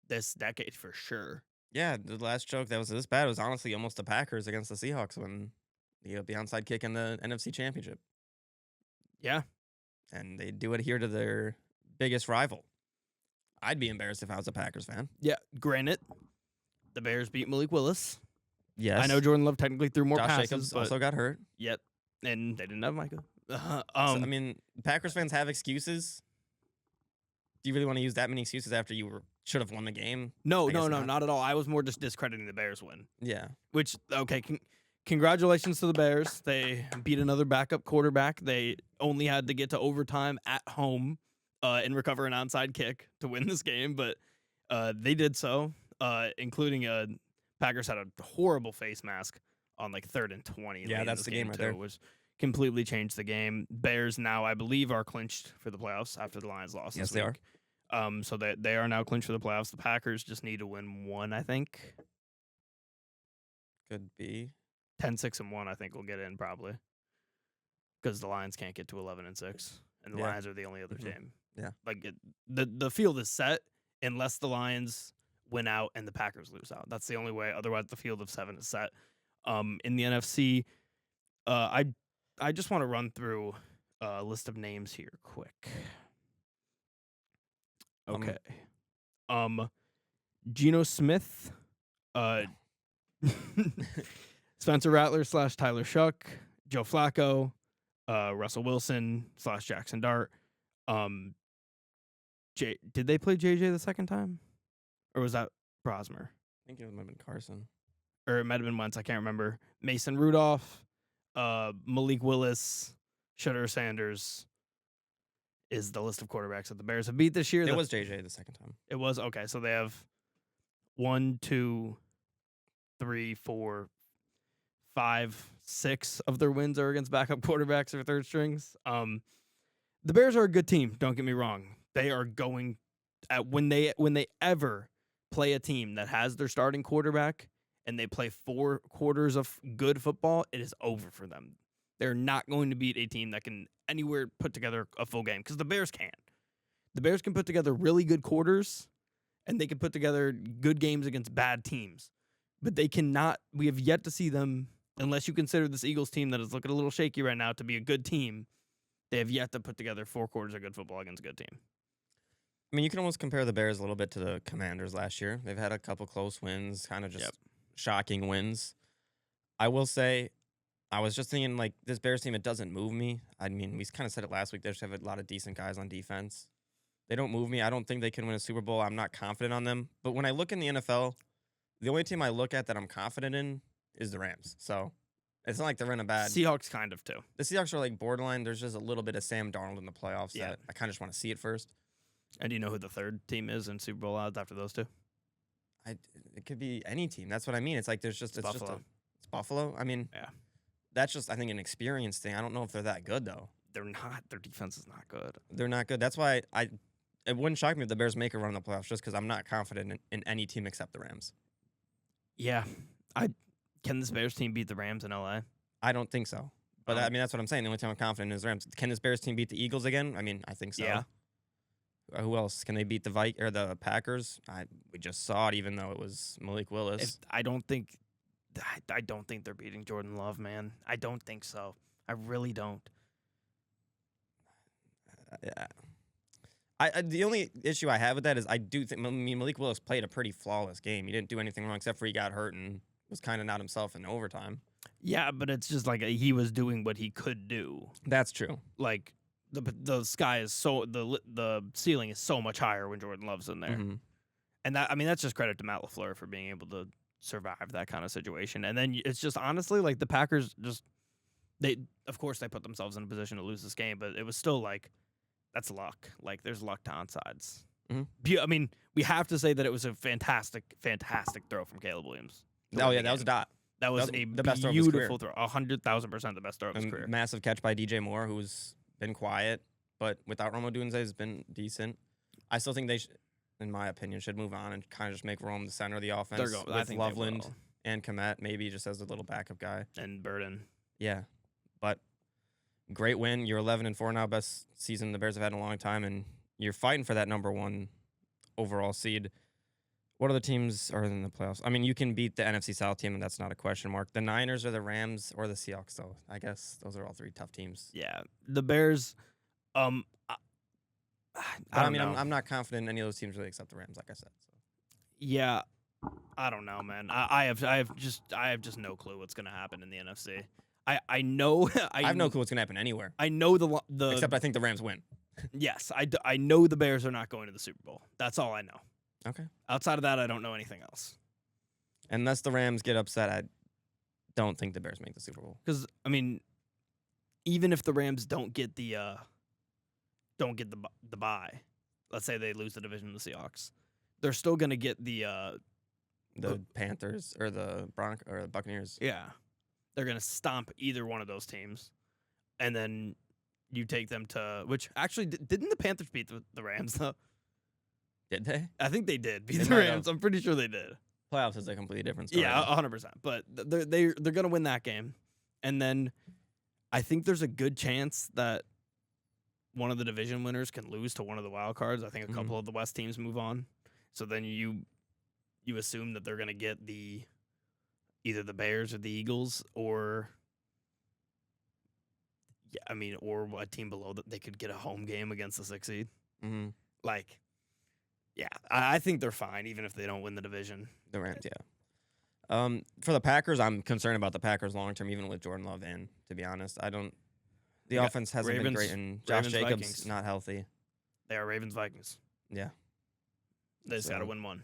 B: this decade for sure.
A: Yeah, the last choke that was this bad was honestly almost the Packers against the Seahawks when the onside kick in the NFC Championship.
B: Yeah.
A: And they do it here to their biggest rival. I'd be embarrassed if I was a Packers fan.
B: Yeah. Granted, the Bears beat Malik Willis.
A: Yes.
B: I know Jordan Love technically threw more
A: Josh
B: passes,
A: Jacobs
B: but
A: also got hurt.
B: yep. And they didn't have Micah.
A: I mean, Packers fans have excuses. Do you really want to use that many excuses after you should have won the game?
B: No, not at all. I was more just discrediting the Bears win.
A: Yeah.
B: Which, okay, congratulations to the Bears. They beat another backup quarterback. They only had to get to overtime at home and recover an onside kick to win this game, but they did so, including Packers had a horrible face mask on like 3rd and 20.
A: Yeah, that's the game right there.
B: Which completely changed the game. Bears now, I believe, are clinched for the playoffs after the Lions lost this week.
A: Yes, they are.
B: So they are now clinched for the playoffs. The Packers just need to win one, I think.
A: Could be
B: 10-6-1, I think we'll get in probably. Because the Lions can't get to 11-6. And the Lions are the only other team.
A: Yeah.
B: Like the field is set unless the Lions win out and the Packers lose out. That's the only way. Otherwise, the field of 7 is set. In the NFC, I just want to run through a list of names here quick. Okay. Geno Smith, Spencer Rattler / Tyler Shuck, Joe Flacco, Russell Wilson / Jackson Dart. Did they play JJ the second time? Or was that Brosmer?
A: I think it might have been Carson.
B: Or it might have been once. I can't remember. Mason Rudolph, Malik Willis, Shedeur Sanders is the list of quarterbacks that the Bears have beat this year.
A: It was JJ the second time.
B: It was? Okay, so they have 1, 2, 3, 4, 5, 6 of their wins are against backup quarterbacks or third strings. The Bears are a good team, don't get me wrong. They are going at when they ever play a team that has their starting quarterback and they play 4 quarters of good football, it is over for them. They're not going to beat a team that can anywhere put together a full game because the Bears can. The Bears can put together really good quarters and they can put together good games against bad teams. But they cannot. We have yet to see them, unless you consider this Eagles team that is looking a little shaky right now to be a good team. They have yet to put together 4 quarters of good football against a good team.
A: I mean, you can almost compare the Bears a little bit to the Commanders last year. They've had a couple close wins, kind of just shocking wins. I will say, I was just thinking, like, this Bears team, it doesn't move me. I mean, we kind of said it last week. They just have a lot of decent guys on defense. They don't move me. I don't think they can win a Super Bowl. I'm not confident on them. But when I look in the NFL, the only team I look at that I'm confident in is the Rams. So it's not like they're in a bad...
B: Seahawks kind of, too.
A: The Seahawks are, like, borderline. There's just a little bit of Sam Darnold in the playoffs that I kind of just want to see it first.
B: And do you know who the third team is in Super Bowl odds after those two?
A: It could be any team. That's what I mean. It's like there's just... It's
B: Buffalo.
A: It's Buffalo? I mean...
B: Yeah.
A: That's just, I think, an experience thing. I don't know if they're that good, though.
B: They're not. Their defense is not good.
A: They're not good. That's why it wouldn't shock me if the Bears make a run in the playoffs just because I'm not confident in any team except the Rams.
B: Yeah. Can this Bears team beat the Rams in L.A.?
A: I don't think so. But, I mean, that's what I'm saying. The only time I'm confident is the Rams. Can this Bears team beat the Eagles again? I mean, I think so.
B: Yeah.
A: Who else? Can they beat the Packers? We just saw it, even though it was Malik Willis.
B: I don't think they're beating Jordan Love, man. I don't think so. I really don't.
A: Yeah. The only issue I have with that is I do think Malik Willis played a pretty flawless game. He didn't do anything wrong except for he got hurt and was kind of not himself in overtime.
B: Yeah, but it's just like he was doing what he could do.
A: That's true.
B: Like the sky is the ceiling is so much higher when Jordan Love's in there, and that's just credit to Matt LaFleur for being able to survive that kind of situation. And then it's just honestly like the Packers of course they put themselves in a position to lose this game, but it was still like that's luck. Like there's luck to on sides. I mean, we have to say that it was a fantastic throw from Caleb Williams.
A: Oh yeah, that was a dot.
B: That was
A: the
B: a
A: best throw of his career.
B: beautiful throw. 100,000% the best throw of his career.
A: Massive catch by DJ Moore, who's been quiet, but without Rome Odunze has been decent. I still think they, in my opinion, should move on and kind of just make Rome the center of the offense with Loveland and Komet, maybe just as a little backup guy.
B: And Burden.
A: Yeah, but great win. You're 11-4 now, best season the Bears have had in a long time, and you're fighting for that number 1 overall seed. What other teams are in the playoffs? I mean, you can beat the NFC South team, and that's not a question mark. The Niners or the Rams or the Seahawks, though. I guess those are all 3 tough teams.
B: Yeah, the Bears. I
A: mean, I'm not confident in any of those teams really, except the Rams, like I said. So.
B: Yeah, I don't know, man. I have just no clue what's gonna happen in the NFC. I know
A: I have no clue what's gonna happen anywhere.
B: I know the
A: except I think the Rams win.
B: Yes, I know the Bears are not going to the Super Bowl. That's all I know.
A: Okay.
B: Outside of that, I don't know anything else.
A: Unless the Rams get upset, I don't think the Bears make the Super Bowl.
B: Because I mean, even if the Rams don't get the bye, let's say they lose the division to the Seahawks, they're still gonna get the
A: Panthers or the Buccaneers.
B: Yeah, they're gonna stomp either one of those teams, and then you take them to which actually didn't the Panthers beat the Rams though?
A: Did they?
B: I think they did beat the Rams. I'm pretty sure they did.
A: Playoffs is a completely different story.
B: Yeah, 100%. But they're gonna win that game, and then I think there's a good chance that one of the division winners can lose to one of the wild cards. I think a couple of the West teams move on, so then you assume that they're gonna get either the Bears or the Eagles or or a team below that they could get a home game against the 6th seed. Like. Yeah, I think they're fine, even if they don't win the division.
A: The Rams, yeah. For the Packers, I'm concerned about the Packers long term, even with Jordan Love in, to be honest. The offense hasn't been great, and Josh Jacobs
B: Vikings.
A: Not healthy.
B: They are Ravens-Vikings.
A: Yeah.
B: They just got to win one.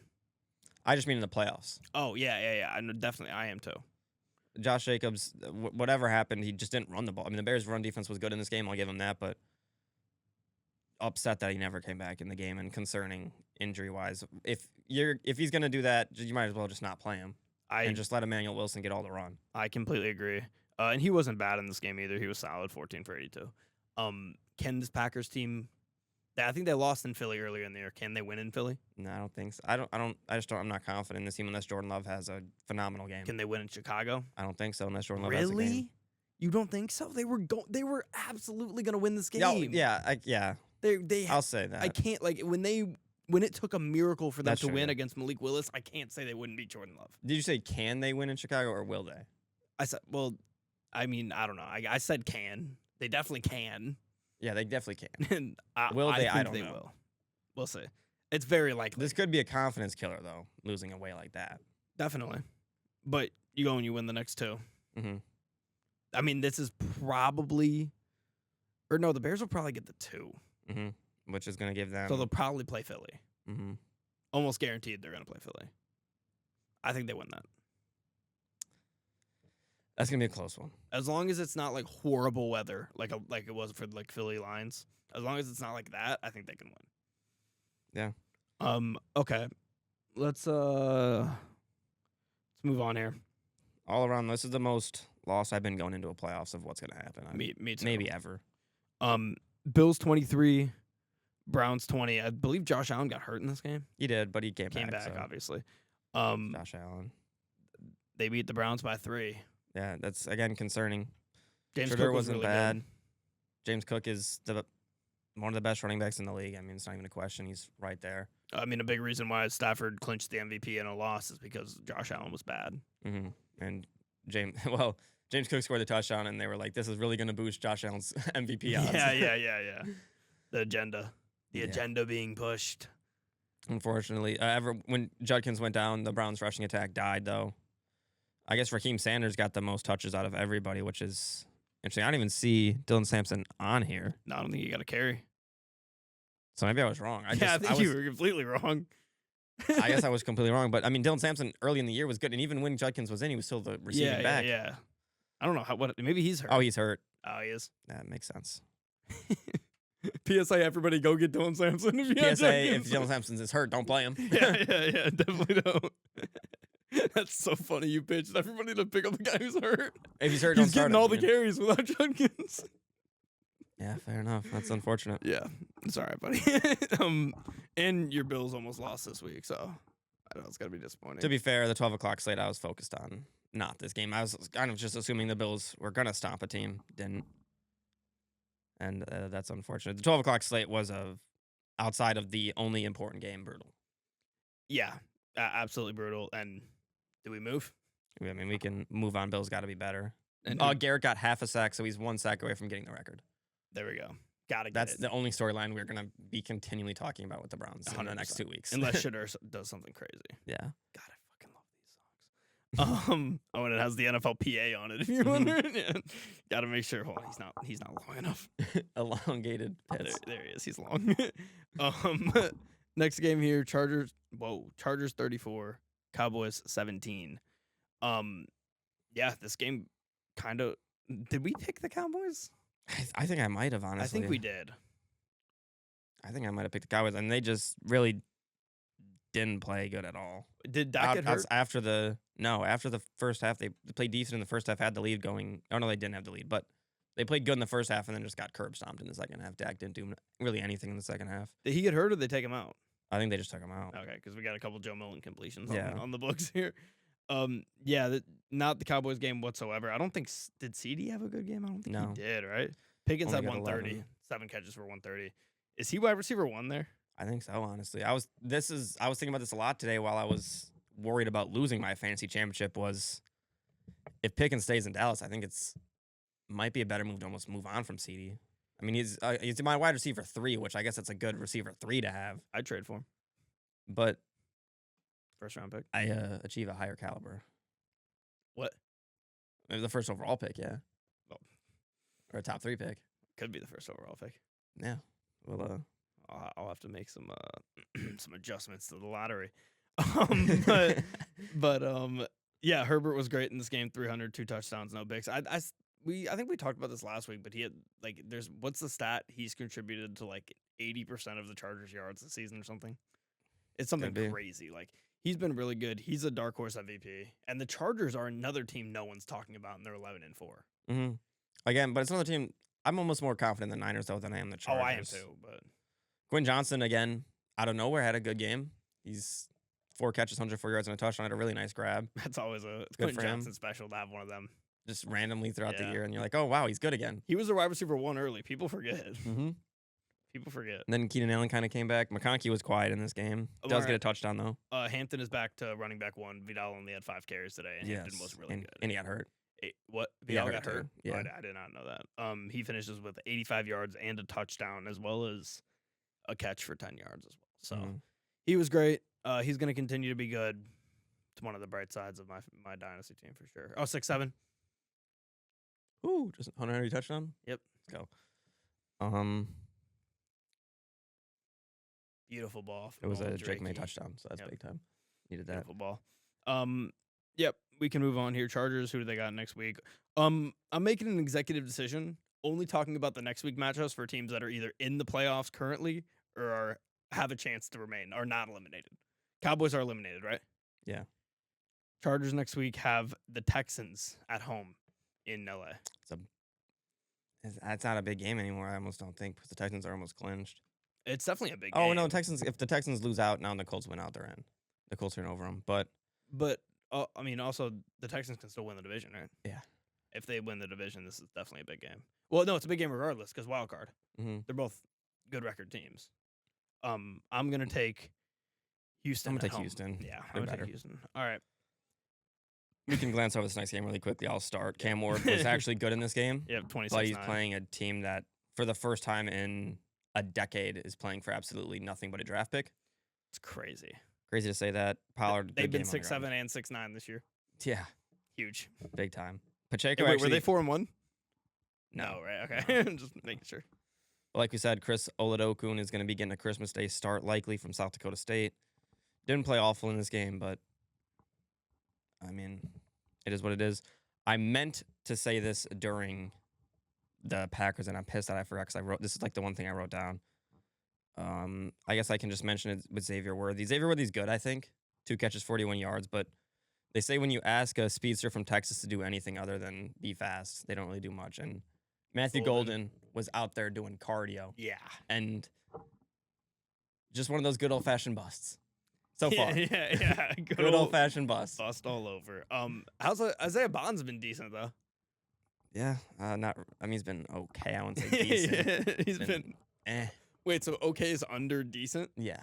A: I just mean in the playoffs.
B: Oh, yeah. I know, definitely, I am too.
A: Josh Jacobs, whatever happened, he just didn't run the ball. I mean, the Bears' run defense was good in this game. I'll give him that, but upset that he never came back in the game and concerning injury-wise. If he's going to do that, you might as well just not play him and just let Emmanuel Wilson get all the run.
B: I completely agree. And he wasn't bad in this game either. He was solid, 14 for 82. Can this Packers team? I think they lost in Philly earlier in the year. Can they win in Philly?
A: No, I don't think so. I'm not confident in this team unless Jordan Love has a phenomenal game.
B: Can they win in Chicago?
A: I don't think so unless Jordan Love has a game.
B: Really? You don't think so? They were absolutely going to win this game.
A: Yeah. I'll say that.
B: I can't when it took a miracle for them to win
A: true.
B: Against Malik Willis, I can't say they wouldn't beat Jordan Love.
A: Did you say can they win in Chicago or will they?
B: I said, well, I mean, I don't know. I said can. They definitely can.
A: Yeah, they definitely can.
B: And
A: will they? I don't
B: think
A: know.
B: Will. We'll see. It's very likely.
A: This could be a confidence killer though, losing away like that.
B: Definitely. But you go and you win the next 2.
A: Mm-hmm.
B: I mean, this is probably, or no, the Bears will probably get the 2.
A: Mm-hmm. Which is going to give them.
B: So they'll probably play Philly.
A: Mm-hmm.
B: Almost guaranteed they're going to play Philly. I think they win that.
A: That's going to be a close one.
B: As long as it's not like horrible weather, like it was for like Philly Lions. As long as it's not like that, I think they can win.
A: Yeah.
B: Okay. Let's move on here.
A: All around, this is the most loss I've been going into a playoffs of what's going to happen.
B: Me too.
A: Maybe ever.
B: Bills 23, Browns 20. I believe Josh Allen got hurt in this game.
A: He did, but he came back. So.
B: Obviously.
A: Josh Allen.
B: They beat the Browns by 3.
A: Yeah, that's again concerning.
B: James
A: Schroeder
B: Cook
A: wasn't
B: really
A: bad.
B: good.
A: James Cook is one of the best running backs in the league. I mean, it's not even a question. He's right there.
B: I mean, a big reason why Stafford clinched the MVP in a loss is because Josh Allen was bad.
A: Mm-hmm. And James Cook scored the touchdown, and they were like, "This is really going to boost Josh Allen's MVP odds."
B: Yeah. The agenda. The
A: Yeah.
B: agenda being pushed.
A: Unfortunately, when Judkins went down, the Browns' rushing attack died. Though I guess Raheem Sanders got the most touches out of everybody, which is interesting. I don't even see Dylan Sampson on here,
B: No, I don't think you got to carry.
A: so maybe I was wrong.
B: I think you were completely wrong.
A: I guess I was completely wrong. But I mean, Dylan Sampson early in the year was good, and even when Judkins was in, he was still the receiving back.
B: Yeah. I don't know what. Maybe he's hurt.
A: Oh, he's hurt.
B: Oh, he is.
A: That makes sense.
B: PSA, everybody go get Dylan Sampson. If you have
A: PSA, if
B: Judkins.
A: Dylan Sampson is hurt, don't play him.
B: Yeah, definitely don't. That's so funny. You pitched everybody to pick up the guy who's hurt.
A: If he's hurt, don't
B: He's
A: start
B: getting
A: him,
B: all the
A: man.
B: carries without Judkins.
A: Yeah, fair enough. That's unfortunate.
B: Yeah, it's all right, buddy. And your Bills almost lost this week, so I know it's gotta be disappointing.
A: To be fair, the 12 o'clock slate I was focused on, not this game. I was kind of just assuming the Bills were going to stomp a team. Didn't. And that's unfortunate. The 12 o'clock slate was outside of the only important game, brutal.
B: Yeah, absolutely brutal. And do we move?
A: I mean, we can move on. Bills got to be better.
B: And
A: Garrett got half a sack, so he's 1 sack away from getting the record.
B: there we go. Gotta get
A: That's
B: it.
A: the only storyline we're going to be continually talking about with the Browns in the next 2 weeks.
B: Unless Shedeur does something crazy.
A: Yeah.
B: God, I fucking love these songs. Oh, and it has the NFL PA on it. If you're
A: Mhm.
B: wondering, yeah. Gotta make sure. Hold on, he's not long enough.
A: Elongated pits.
B: There he is. He's long. Next game here, Chargers 34, Cowboys 17. Yeah, this game kind of. Did we pick the Cowboys?
A: I think I might have, honestly.
B: I think we did.
A: I think I might have picked the Cowboys, and they just really didn't play good at all.
B: Did Dak get hurt?
A: After the first half, they played decent in the first half, had the lead going. Oh, no, they didn't have the lead, but they played good in the first half and then just got curb stomped in the second half. Dak didn't do really anything in the second half.
B: Did he get hurt or did they take him out?
A: I think they just took him out.
B: Okay, because we got a couple Joe Milton completions
A: Yeah.
B: on the books here. Not the Cowboys game whatsoever. I don't think did CD have a good game. I don't think
A: No.
B: he did. Right? Pickens
A: Only
B: had
A: got
B: 130,
A: 11.
B: 7 catches for 130. Is he wide receiver 1 there?
A: I think so, honestly. I was thinking about this a lot today while I was worried about losing my fantasy championship. Was if Pickens stays in Dallas, I think might be a better move to almost move on from CD. I mean, he's my wide receiver 3, which I guess that's a good receiver 3 to have.
B: I'd trade for him.
A: But
B: First round pick.
A: I achieve a higher caliber.
B: What?
A: Maybe the first overall pick, yeah.
B: Oh.
A: Or a top 3 pick.
B: Could be the first overall pick.
A: Yeah. Well,
B: I'll have to make some some adjustments to the lottery. Yeah, Herbert was great in this game. 300, 2 touchdowns, no picks. I think we talked about this last week, but he had what's the stat? He's contributed to 80% of the Chargers yards this season or something. It's something
A: Could be.
B: crazy. He's been really good. He's a dark horse MVP, and the Chargers are another team no one's talking about, and they're 11-4.
A: mm-hmm. Again, but it's another team. I'm almost more confident in the Niners though than I am the Chargers.
B: Oh, I am too. But
A: Quinn Johnson again out of nowhere had a good game. He's 4 catches, 104 yards and a touchdown. Had a really nice grab.
B: that's always a
A: Good
B: Quentin
A: for him.
B: Johnson special to have one of them.
A: Just randomly throughout the
B: Yeah.
A: year, and you're like, oh wow, he's good again.
B: He was a wide receiver 1 early. People forget.
A: Mm-hmm.
B: People forget.
A: And then Keenan Allen kind of came back. McConkey was quiet in this game. Does get a touchdown though.
B: Hampton is back to running back 1. Vidal only had 5 carries today, and Hampton was really good.
A: And he got hurt.
B: What?
A: He got
B: Vidal got
A: hurt,
B: hurt?
A: too. Yeah.
B: I did not know that. He finishes with 85 yards and a touchdown, as well as a catch for 10 yards as well. So
A: Mhm.
B: he was great. He's going to continue to be good. It's one of the bright sides of my dynasty team for sure. Oh, 6-7.
A: Ooh, just Hunter Henry touchdown.
B: Yep.
A: Let's go.
B: Beautiful ball.
A: It was a
B: Nolan
A: Drake May
B: Drakey.
A: touchdown, so that's
B: Yep.
A: big time. Needed that.
B: Beautiful ball. Yep, we can move on here. Chargers, who do they got next week? I'm making an executive decision, only talking about the next week matchups for teams that are either in the playoffs currently or have a chance to remain, are not eliminated. Cowboys are eliminated, right?
A: Yeah.
B: Chargers next week have the Texans at home in LA.
A: That's not a big game anymore. I almost don't think because the Texans are almost clinched.
B: It's definitely a big
A: Oh
B: game.
A: no, Texans! If the Texans lose out now, and the Colts win out, they're in. The Colts are in over them, but
B: also the Texans can still win the division, right?
A: Yeah.
B: If they win the division, this is definitely a big game. Well, no, it's a big game regardless because wild card.
A: mm-hmm.
B: They're both good record teams. I'm gonna take Houston.
A: I'm gonna
B: at
A: take
B: home.
A: Houston.
B: Yeah,
A: They're
B: I'm gonna
A: better.
B: take Houston. All right.
A: We can glance over this next game really quickly. I'll start. Cam Ward was actually good in this game,
B: Yeah, 26.
A: but he's playing a team that, for the first time in a decade is playing for absolutely nothing but a draft pick.
B: It's crazy.
A: Crazy to say that. Pollard,
B: They've
A: good
B: been
A: game on the
B: 6'7"
A: ground.
B: and 6'9" this year.
A: Yeah,
B: Huge.
A: big time.
B: Hey,
A: Pacheco
B: wait,
A: actually.
B: were they 4-1?
A: No,
B: right? Okay, just making sure.
A: like we said, Chris Oladokun is going to be getting a Christmas Day start, likely from South Dakota State. Didn't play awful in this game, but I mean, it is what it is. I meant to say this during the Packers, and I'm pissed that I forgot because I wrote this is like the one thing I wrote down. I guess I can just mention it with Xavier Worthy. Xavier Worthy's good, I think. 2 catches, 41 yards, but they say when you ask a speedster from Texas to do anything other than be fast, they don't really do much. And Matthew Golden was out there doing cardio.
B: Yeah.
A: And just one of those good old-fashioned busts. So far.
B: Yeah.
A: Good old-fashioned bust.
B: Bust all over. How's Isaiah Bonds been decent though?
A: Yeah, not. I mean, he's been okay. I wouldn't say decent.
B: He's been.
A: Eh.
B: Wait, so okay is under decent?
A: Yeah.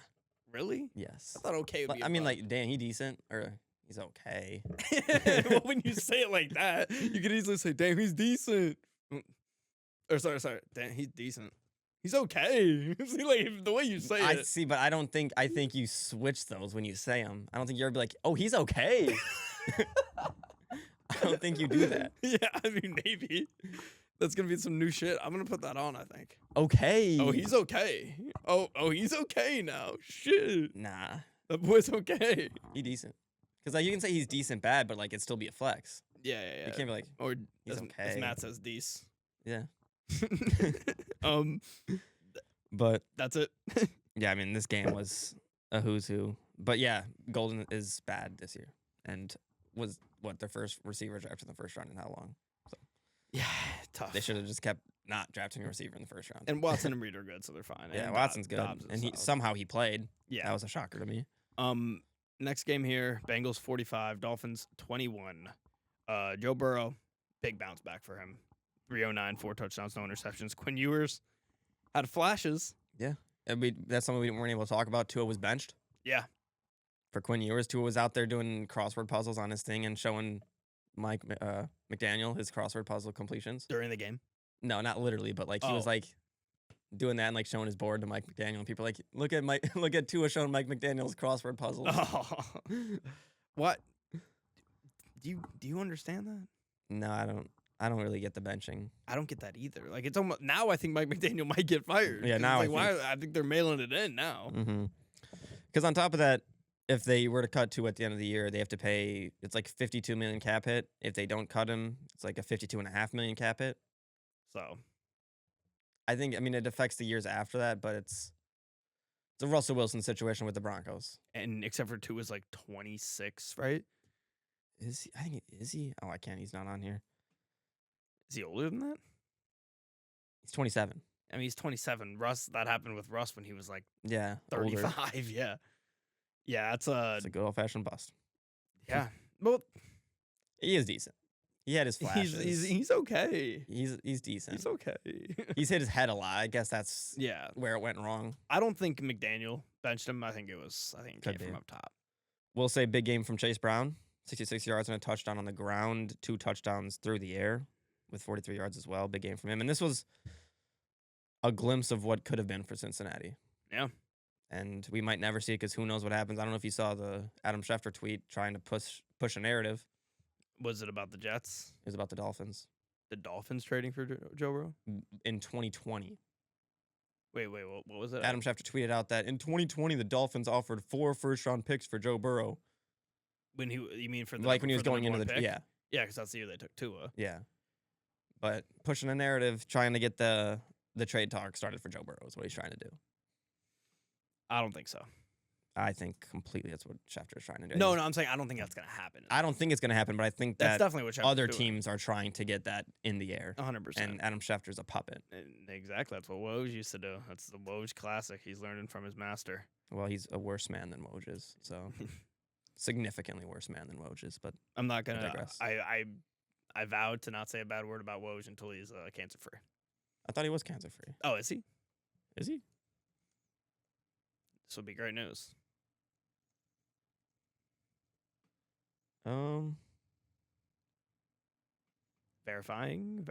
B: Really?
A: Yes.
B: I thought okay would be.
A: I mean, like, damn, he decent or he's okay.
B: Well, when you say it like that, you could easily say, "Damn, he's decent." Or sorry, damn, he's decent. He's okay. See, like the way you say
A: I
B: it.
A: see, but I don't think. I think you switch those when you say them. I don't think you're ever be like, "Oh, he's okay." I don't think you do that.
B: Yeah, I mean, maybe. That's gonna be some new shit. I'm gonna put that on, I think.
A: Okay.
B: Oh, he's okay. Oh, he's okay now. Shit.
A: Nah.
B: That boy's okay.
A: He decent. Because like you can say he's decent bad, but like it'd still be a flex.
B: Yeah.
A: You can't be like,
B: Or
A: he's
B: as
A: okay.
B: Matt says, dece.
A: Yeah.
B: But that's it.
A: Yeah, I mean this game was a who's who. But yeah, Golden is bad this year. And was their first receiver drafted in the first round in how long?
B: Yeah, tough.
A: They should have just kept not drafting a receiver in the first round.
B: And Watson and Reed are good, so they're fine.
A: Yeah,
B: And
A: Watson's good.
B: Dobbs is
A: And he
B: solid.
A: somehow he played.
B: Yeah.
A: That was a shocker to me.
B: Next game here, Bengals 45, Dolphins 21. Joe Burrow, big bounce back for him. 309, 4 touchdowns, no interceptions. Quinn Ewers had flashes.
A: Yeah. And that's something we weren't able to talk about. Tua was benched.
B: Yeah.
A: For Quinn Ewers, Tua was out there doing crossword puzzles on his thing and showing Mike McDaniel his crossword puzzle completions.
B: During the game?
A: No, not literally, but like he was like doing that and like showing his board to Mike McDaniel. And people are like, look at Tua showing Mike McDaniel's crossword puzzles.
B: Oh. What? Do you understand that?
A: No, I don't really get the benching.
B: I don't get that either. Like it's almost now. I think Mike McDaniel might get fired.
A: Yeah,
B: 'Cause
A: now
B: it's like, I think they're mailing it in now.
A: Because on top of that, if they were to cut Tua at the end of the year, they have to pay. It's like $52 million cap hit. If they don't cut him, it's like a $52.5 million cap hit.
B: So
A: I mean, it affects the years after that, but it's a Russell Wilson situation with the Broncos.
B: and except for two is like 26, right?
A: Is he? I think is he? Oh, I can't. He's not on here.
B: Is he older than that?
A: He's 27.
B: I mean, he's 27. Russ, that happened with Russ when he was like
A: Yeah, older.
B: 35. Yeah. Yeah,
A: It's a good old fashioned bust.
B: yeah. Well,
A: He is decent. He had his flashes.
B: he's okay.
A: He's decent.
B: He's okay.
A: He's hit his head a lot. I guess that's
B: Yeah.
A: where it went wrong.
B: I don't think McDaniel benched him. I think it
A: Could
B: came
A: be.
B: from up top.
A: We'll say big game from Chase Brown. 66 yards and a touchdown on the ground. 2 touchdowns through the air with 43 yards as well. Big game from him. And this was a glimpse of what could have been for Cincinnati.
B: Yeah.
A: And we might never see it because who knows what happens. I don't know if you saw the Adam Schefter tweet trying to push a narrative.
B: Was it about the Jets?
A: It was about the Dolphins.
B: The Dolphins trading for Joe Burrow?
A: In 2020.
B: Wait, what was it?
A: Adam Schefter tweeted out that in 2020, the Dolphins offered 4 first-round picks for Joe Burrow.
B: You mean for the
A: Like when he was
B: for the
A: going into
B: number
A: the...
B: one pick?
A: Yeah,
B: Yeah, because that's the year they took Tua.
A: yeah. But pushing a narrative, trying to get the trade talk started for Joe Burrow is what he's trying to do.
B: I don't think so.
A: I think completely that's what Schefter is trying to do.
B: No, I'm saying I don't think that's gonna happen.
A: I don't think it's going to happen, but I think
B: That's
A: that
B: definitely what Schefter's
A: other
B: doing.
A: teams are trying to get that in the air.
B: 100%.
A: And Adam Schefter's a puppet.
B: Exactly. That's what Woj used to do. That's the Woj classic. He's learning from his master.
A: Well, he's a worse man than Woj is, so significantly worse man than Woj is. But
B: I'm not gonna.
A: digress.
B: I vowed to not say a bad word about Woj until he's cancer free.
A: I thought he was cancer free.
B: Oh, is he?
A: Is he?
B: This would be great news. Verifying.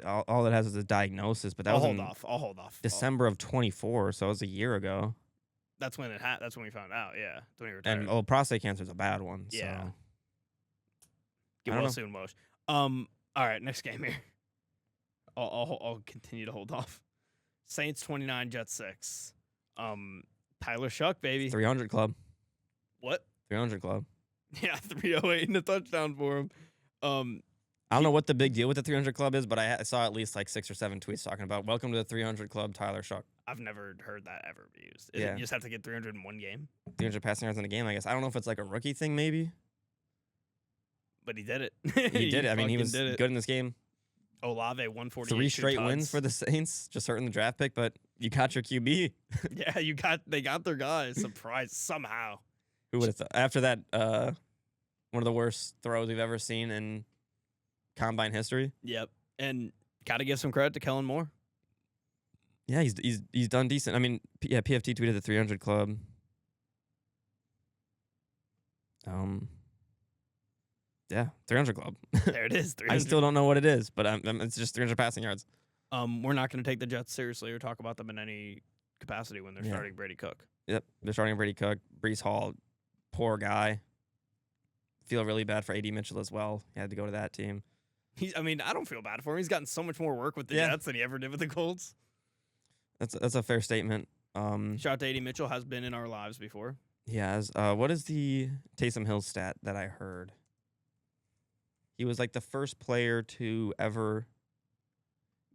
A: all it has is a diagnosis, but that
B: I'll
A: was
B: hold
A: in
B: off. I'll hold off.
A: December of 24, so it was a year ago.
B: That's when that's when we found out. Yeah, that's when he retired.
A: And prostate cancer is a bad one.
B: Yeah.
A: So
B: Get
A: I don't
B: well
A: know.
B: soon, Woj. All right, next game here. I'll continue to hold off. Saints 29, Jets 6. Tyler Shuck, baby.
A: 300 club.
B: What?
A: 300 club.
B: Yeah, 308 and a touchdown for him.
A: I don't know what the big deal with the 300 club is, but I saw at least like 6 or 7 tweets talking about welcome to the 300 club, Tyler Shuck.
B: I've never heard that ever be used.
A: Yeah.
B: You just have to get 300 in one game?
A: 300 passing yards in a game, I guess. I don't know if it's like a rookie thing, maybe.
B: But he did it.
A: He did it. I mean, he was
B: did
A: good in this game.
B: Olave, 148.
A: 3 straight wins for the Saints, just hurting the draft pick, but you got your QB.
B: Yeah, they got their guy. Surprise somehow.
A: Who would have thought? After that, one of the worst throws we've ever seen in combine history.
B: Yep. And got to give some credit to Kellen Moore.
A: Yeah, he's done decent. I mean, PFT tweeted the 300 club. Yeah, 300 club.
B: There it is. 300.
A: I still don't know what it is, but it's just 300 passing yards.
B: We're not going to take the Jets seriously or talk about them in any capacity when they're starting Brady Cook.
A: Yep, they're starting Brady Cook. Brees Hall, poor guy. Feel really bad for A.D. Mitchell as well. He had to go to that team.
B: I don't feel bad for him. He's gotten so much more work with the Jets than he ever did with the Colts.
A: That's a fair statement.
B: Shout out to A.D. Mitchell, has been in our lives before.
A: He has. What is the Taysom Hill stat that I heard? He was like the first player to ever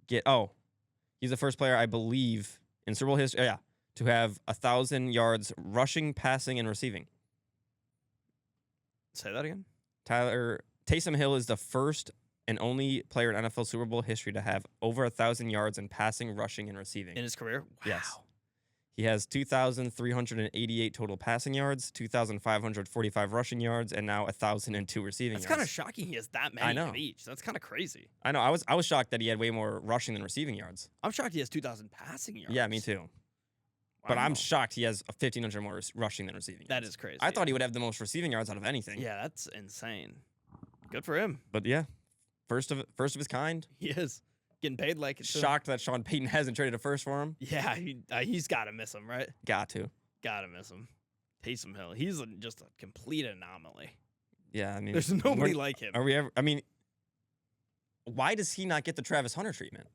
A: get. Oh, he's the first player, I believe, in Super Bowl history. Yeah, to have 1,000 yards rushing, passing, and receiving.
B: Say that again.
A: Taysom Hill is the first and only player in NFL Super Bowl history to have over 1,000 yards in passing, rushing, and receiving
B: In his career? Wow.
A: Yes. He has 2,388 total passing yards, 2,545 rushing yards, and now 1,002 receiving yards.
B: That's kind of shocking he has that many of each. That's kind of crazy.
A: I know. I was shocked that he had way more rushing than receiving yards.
B: I'm shocked he has 2,000 passing yards.
A: Yeah, me too.
B: Wow.
A: But I'm shocked he has 1,500 more rushing than receiving yards.
B: That is crazy.
A: I thought he would have the most receiving yards out of anything.
B: Yeah, that's insane. Good for him.
A: But yeah, first of his kind.
B: He is. Getting paid like it.
A: Shocked that Sean Payton hasn't traded a first for him.
B: Yeah, he's got to miss him, right?
A: Got to
B: miss him. Taysom Hill. He's just a complete anomaly.
A: Yeah, I mean,
B: there's nobody like him.
A: Are we ever? I mean, why does he not get the Travis Hunter treatment?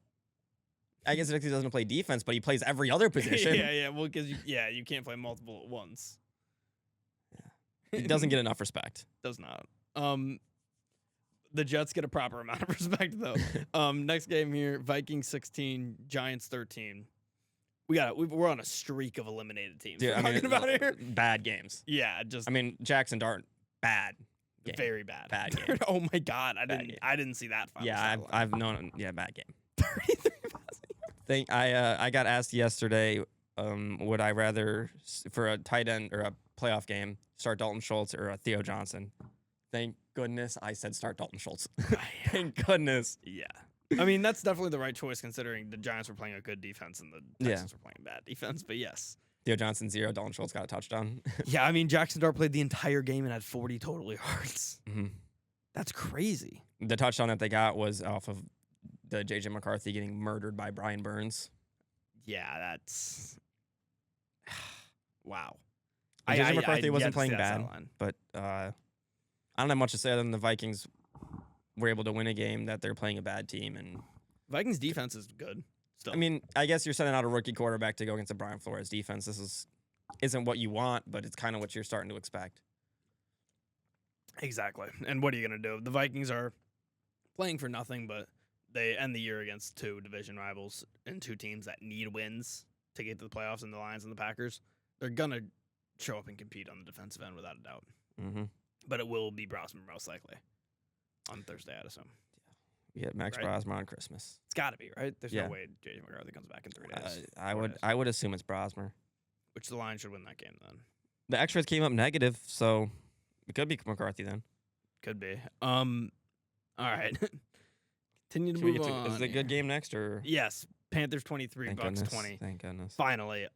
A: I guess he doesn't play defense, but he plays every other position.
B: yeah. Well, because you can't play multiple at once.
A: Yeah. He doesn't get enough respect.
B: Does not. The Jets get a proper amount of respect, though. Next game here, Vikings 16, Giants 13. We're on a streak of eliminated teams.
A: Dude,
B: talking about here.
A: Bad games.
B: Yeah, just.
A: I mean, Jackson Dart, bad. Game.
B: Very bad.
A: Bad game.
B: Oh my God, I didn't see that.
A: Yeah, I've known. Yeah, bad game.
B: 33 passing.
A: I got asked yesterday, would I rather for a tight end or a playoff game start Dalton Schultz or a Theo Johnson? Thank goodness I said start Dalton Schultz. Thank goodness.
B: Yeah. I mean, that's definitely the right choice considering the Giants were playing a good defense and the Texans were playing bad defense. But yes.
A: Theo Johnson 0, Dalton Schultz got a touchdown.
B: Yeah, I mean, Jackson Dart played the entire game and had 40 total yards.
A: Mm-hmm.
B: That's crazy.
A: The touchdown that they got was off of the J.J. McCarthy getting murdered by Brian Burns.
B: Yeah, that's... wow.
A: J.J. McCarthy wasn't playing bad, but I don't have much to say other than the Vikings were able to win a game that they're playing a bad team. And
B: Vikings defense is good still.
A: I mean, I guess you're sending out a rookie quarterback to go against a Brian Flores defense. This isn't what you want, but it's kind of what you're starting to expect.
B: Exactly. And what are you going to do? The Vikings are playing for nothing, but they end the year against 2 division rivals and 2 teams that need wins to get to the playoffs, and the Lions and the Packers. They're going to show up and compete on the defensive end without a doubt.
A: Mm-hmm.
B: But it will be Brosman most likely on Thursday, I'd assume.
A: Yeah, Max Brosmer on Christmas.
B: It's got to be, right? There's no way J.J. McCarthy comes back in 3 days.
A: I would assume it's Brosmer.
B: Which the Lions should win that game then.
A: The X-rays came up negative, so it could be McCarthy then.
B: Could be. All right. Continue to move on.
A: Is it a good game next or?
B: Yes. Panthers 23,
A: Thank
B: Bucks
A: goodness.
B: 20.
A: Thank goodness.
B: Finally.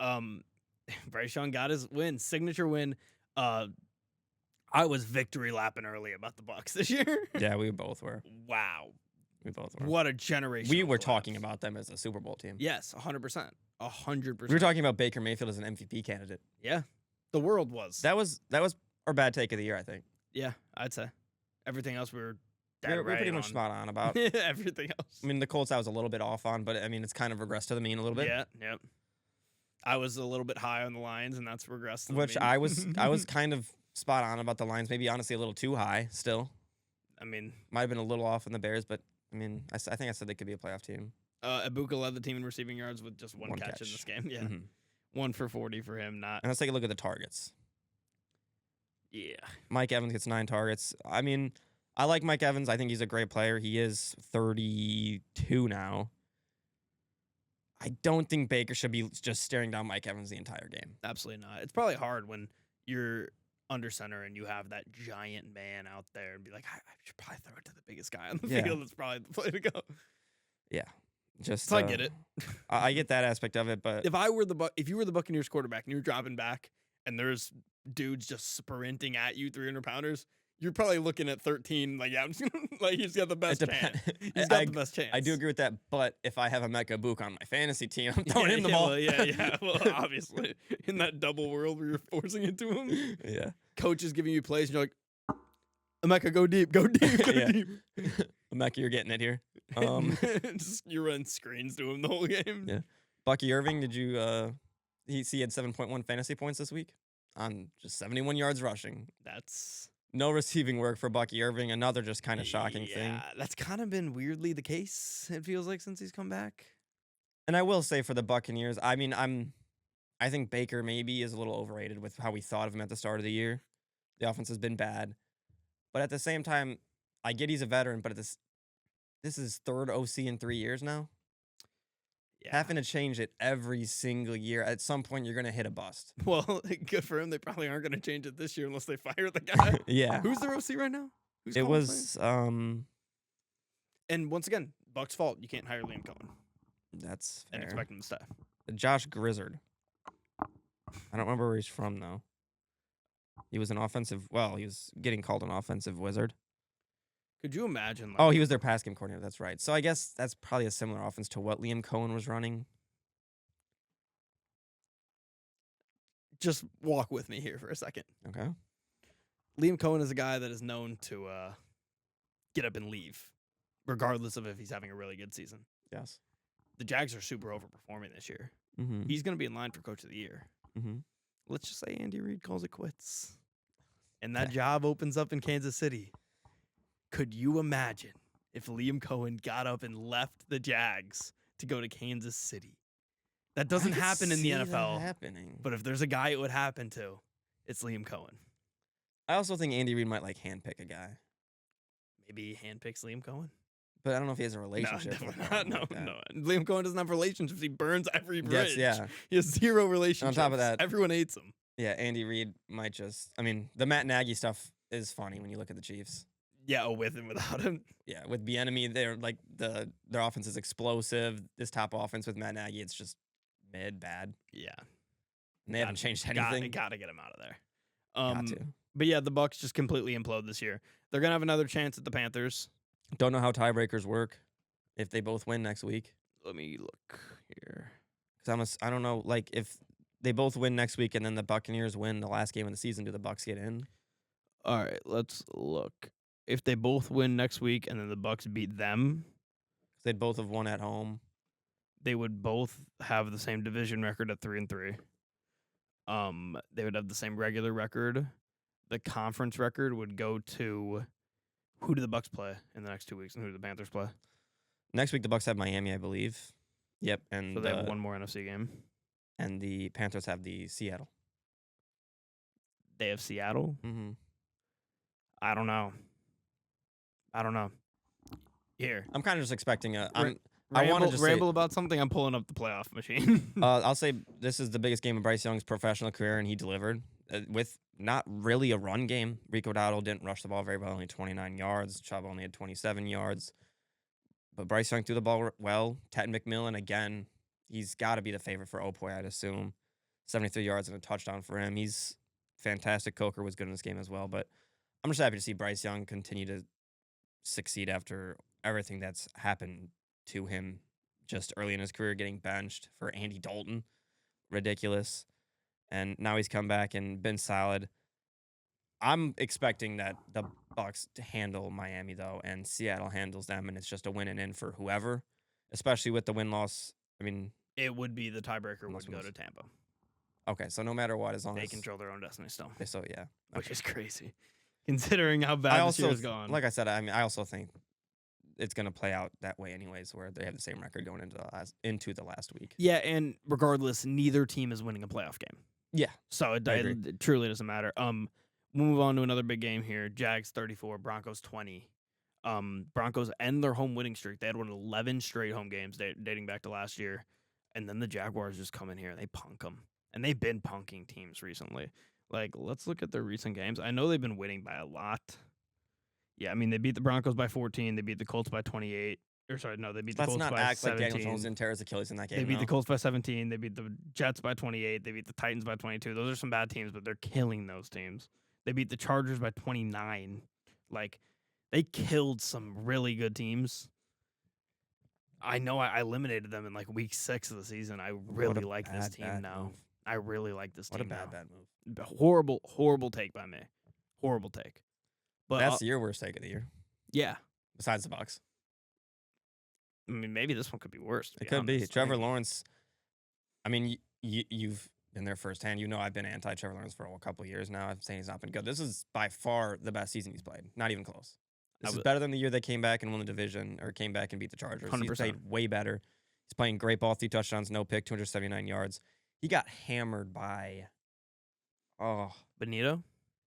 B: Bryce Young got his win, signature win. I was victory lapping early about the Bucks this year.
A: Yeah, we both were.
B: Wow.
A: We both were.
B: What a generation.
A: We were talking about them as a Super Bowl team.
B: Yes, 100%. 100%.
A: We were talking about Baker Mayfield as an MVP candidate.
B: Yeah. The world was.
A: That was our bad take of the year, I think.
B: Yeah, I'd say. Everything else we were
A: We're pretty much spot on about.
B: everything else.
A: I mean, the Colts I was a little bit off on, but I mean, it's kind of regressed to the mean a little bit.
B: Yeah, yep. I was a little bit high on the Lions, and that's regressed to the
A: Which
B: mean.
A: I was kind of spot on about the Lions. Maybe honestly a little too high still.
B: I mean,
A: Might have been a little off on the Bears, but I mean, I think I said they could be a playoff team.
B: Ibuka led the team in receiving yards with just one catch in this game. Yeah.
A: Mhm.
B: 1 for 40 for him. Not.
A: And let's take a look at the targets.
B: Yeah.
A: Mike Evans gets 9 targets. I mean, I like Mike Evans. I think he's a great player. He is 32 now. I don't think Baker should be just staring down Mike Evans the entire game.
B: Absolutely not. It's probably hard when you're under center and you have that giant man out there and be like, I should probably throw it to the biggest guy on the
A: Yeah.
B: field. That's probably the play to go.
A: Yeah. Just
B: So I get it.
A: I get that aspect of it, but
B: If you were the Buccaneers quarterback and you're dropping back and there's dudes just sprinting at you, 300-pounders, you're probably looking at 13. Like, yeah, I'm just gonna, like he's got the best chance. He's got the best chance.
A: I do agree with that, but if I have a Mecca Book on my fantasy team, I'm throwing him the ball.
B: Well, yeah. Well, obviously, in that double world where you're forcing it to him,
A: Yeah.
B: coach is giving you plays, and you're like, Mecca, go deep, go deep, go
A: Yeah.
B: deep.
A: Mecca, you're getting it here.
B: Just you run screens to him the whole game.
A: Yeah. Bucky Irving, did you he had 7.1 fantasy points this week on just 71 yards rushing.
B: That's
A: No receiving work for Bucky Irving. Another just kind of shocking thing.
B: Yeah, that's kind of been weirdly the case, it feels like, since he's come back.
A: And I will say for the Buccaneers, I mean, I think Baker maybe is a little overrated with how we thought of him at the start of the year. The offense has been bad. But at the same time, I get he's a veteran, but this is third OC in 3 years now.
B: Yeah.
A: Having to change it every single year. At some point, you're going to hit a bust.
B: Well, good for him. They probably aren't going to change it this year unless they fire the guy.
A: Yeah.
B: Who's their OC right now? Who's
A: It
B: calling
A: was,
B: plays? And once again, Buck's fault. You can't hire Liam Cohen
A: that's
B: and
A: fair.
B: expect him to stay.
A: Josh Grizzard. I don't remember where he's from, though. He was he was getting called an offensive wizard.
B: Could you imagine? Like,
A: Oh, he was their pass game coordinator. That's right. So I guess that's probably a similar offense to what Liam Cohen was running.
B: just walk with me here for a second.
A: Okay.
B: Liam Cohen is a guy that is known to get up and leave, regardless of if he's having a really good season.
A: Yes.
B: The Jags are super overperforming this year.
A: Mm-hmm.
B: He's going to be in line for Coach of the Year.
A: Mm-hmm.
B: Let's just say Andy Reid calls it quits. And that job opens up in Kansas City. Could you imagine if Liam Cohen got up and left the Jags to go to Kansas City? That doesn't happen in the NFL.
A: Happening.
B: But if there's a guy it would happen to, it's Liam Cohen.
A: I also think Andy Reid might handpick a guy.
B: Maybe he handpicks Liam Cohen.
A: But I don't know if he has a relationship
B: No,
A: with
B: definitely not.
A: him.
B: No. Liam Cohen doesn't have relationships. He burns every bridge.
A: Yes, yeah.
B: He has zero relationships.
A: top of that-
B: everyone hates him.
A: Yeah, Andy Reid might just... I mean, the Matt Nagy stuff is funny when you look at the Chiefs.
B: Yeah, with and without him.
A: Yeah, with Bieniemy, they're their offense is explosive. This top offense with Matt Nagy, it's just mid, bad.
B: Yeah.
A: And they haven't changed anything.
B: Got to get him out of there.
A: Got to.
B: But yeah, the Bucs just completely implode this year. They're gonna have another chance at the Panthers.
A: Don't know how tiebreakers work if they both win next week.
B: Let me look here.
A: Because I don't know, if they both win next week and then the Buccaneers win the last game of the season, do the Bucs get in?
B: All right, let's look. If they both win next week and then the Bucs beat them,
A: They'd both have won at home.
B: they would both have the same division record at 3-3. They would have the same regular record. The conference record would go to who do the Bucs play in the next 2 weeks and who do the Panthers play?
A: Next week the Bucs have Miami, I believe. Yep, and
B: So they have one more NFC game.
A: and the Panthers have the Seattle.
B: They have Seattle.
A: Mm-hmm.
B: I don't know. Here,
A: I'm kind of just expecting I want
B: ramble,
A: to just
B: ramble about something. I'm pulling up the playoff machine.
A: I'll say this is the biggest game of Bryce Young's professional career, and he delivered with not really a run game. Rico Dowdle didn't rush the ball very well, only 29 yards. Chubb only had 27 yards. But Bryce Young threw the ball well. Ted McMillan, again, he's got to be the favorite for Opoy, I'd assume. 73 yards and a touchdown for him. He's fantastic. Coker was good in this game as well. But I'm just happy to see Bryce Young continue to succeed after everything that's happened to him just early in his career, getting benched for Andy Dalton, ridiculous. And now he's come back and been solid. I'm expecting that the Bucks to handle Miami though, and Seattle handles them, and it's just a win and in for whoever, especially with the win loss. I mean,
B: It would be the tiebreaker
A: Unless
B: would go
A: wins.
B: to Tampa.
A: okay, so no matter what, as long
B: They
A: as
B: control their own destiny still,
A: so yeah,
B: which
A: okay.
B: is crazy considering how
A: I
B: bad this
A: also,
B: year's gone.
A: like I said, I mean, I also think it's gonna play out that way anyways, where they have the same record going into the last week.
B: Yeah, and regardless, neither team is winning a playoff game.
A: Yeah,
B: So
A: I agree.
B: it truly doesn't matter. We'll move on to another big game here. Jags 34, Broncos 20. Broncos end their home winning streak. They had won 11 straight home games dating back to last year. And then the Jaguars just come in here and they punk them. And they've been punking teams recently. Like, let's look at their recent games. I know they've been winning by a lot. Yeah, I mean, they beat the Broncos by 14. They beat the Colts by 28. Or sorry, no, they beat the
A: Let's
B: Colts
A: not
B: by
A: act
B: 17.
A: like Daniel Jones didn't tear his Achilles in that game.
B: They beat the
A: though.
B: Colts by 17. They beat the Jets by 28. They beat the Titans by 22. Those are some bad teams, but they're killing those teams. They beat the Chargers by 29. Like, they killed some really good teams. I know I eliminated them in like week 6 of the season. I really like this team now.
A: Move.
B: I really like this
A: What a
B: team now.
A: bad move.
B: Horrible take by me. Horrible take. But
A: That's your worst take of the year,
B: yeah.
A: besides the Bucks.
B: I mean, maybe this one could be worse.
A: It could be.
B: honest.
A: Trevor Lawrence, I mean, you've been there firsthand. You know I've been anti Trevor Lawrence for a couple of years now. I'm saying he's not been good. This is by far the best season he's played. Not even close. This is better than the year they came back and won the division, or came back and beat the Chargers.
B: 100%.
A: He's played way better. He's playing great ball, 3 touchdowns, no pick, 279 yards. He got hammered by,
B: Benito?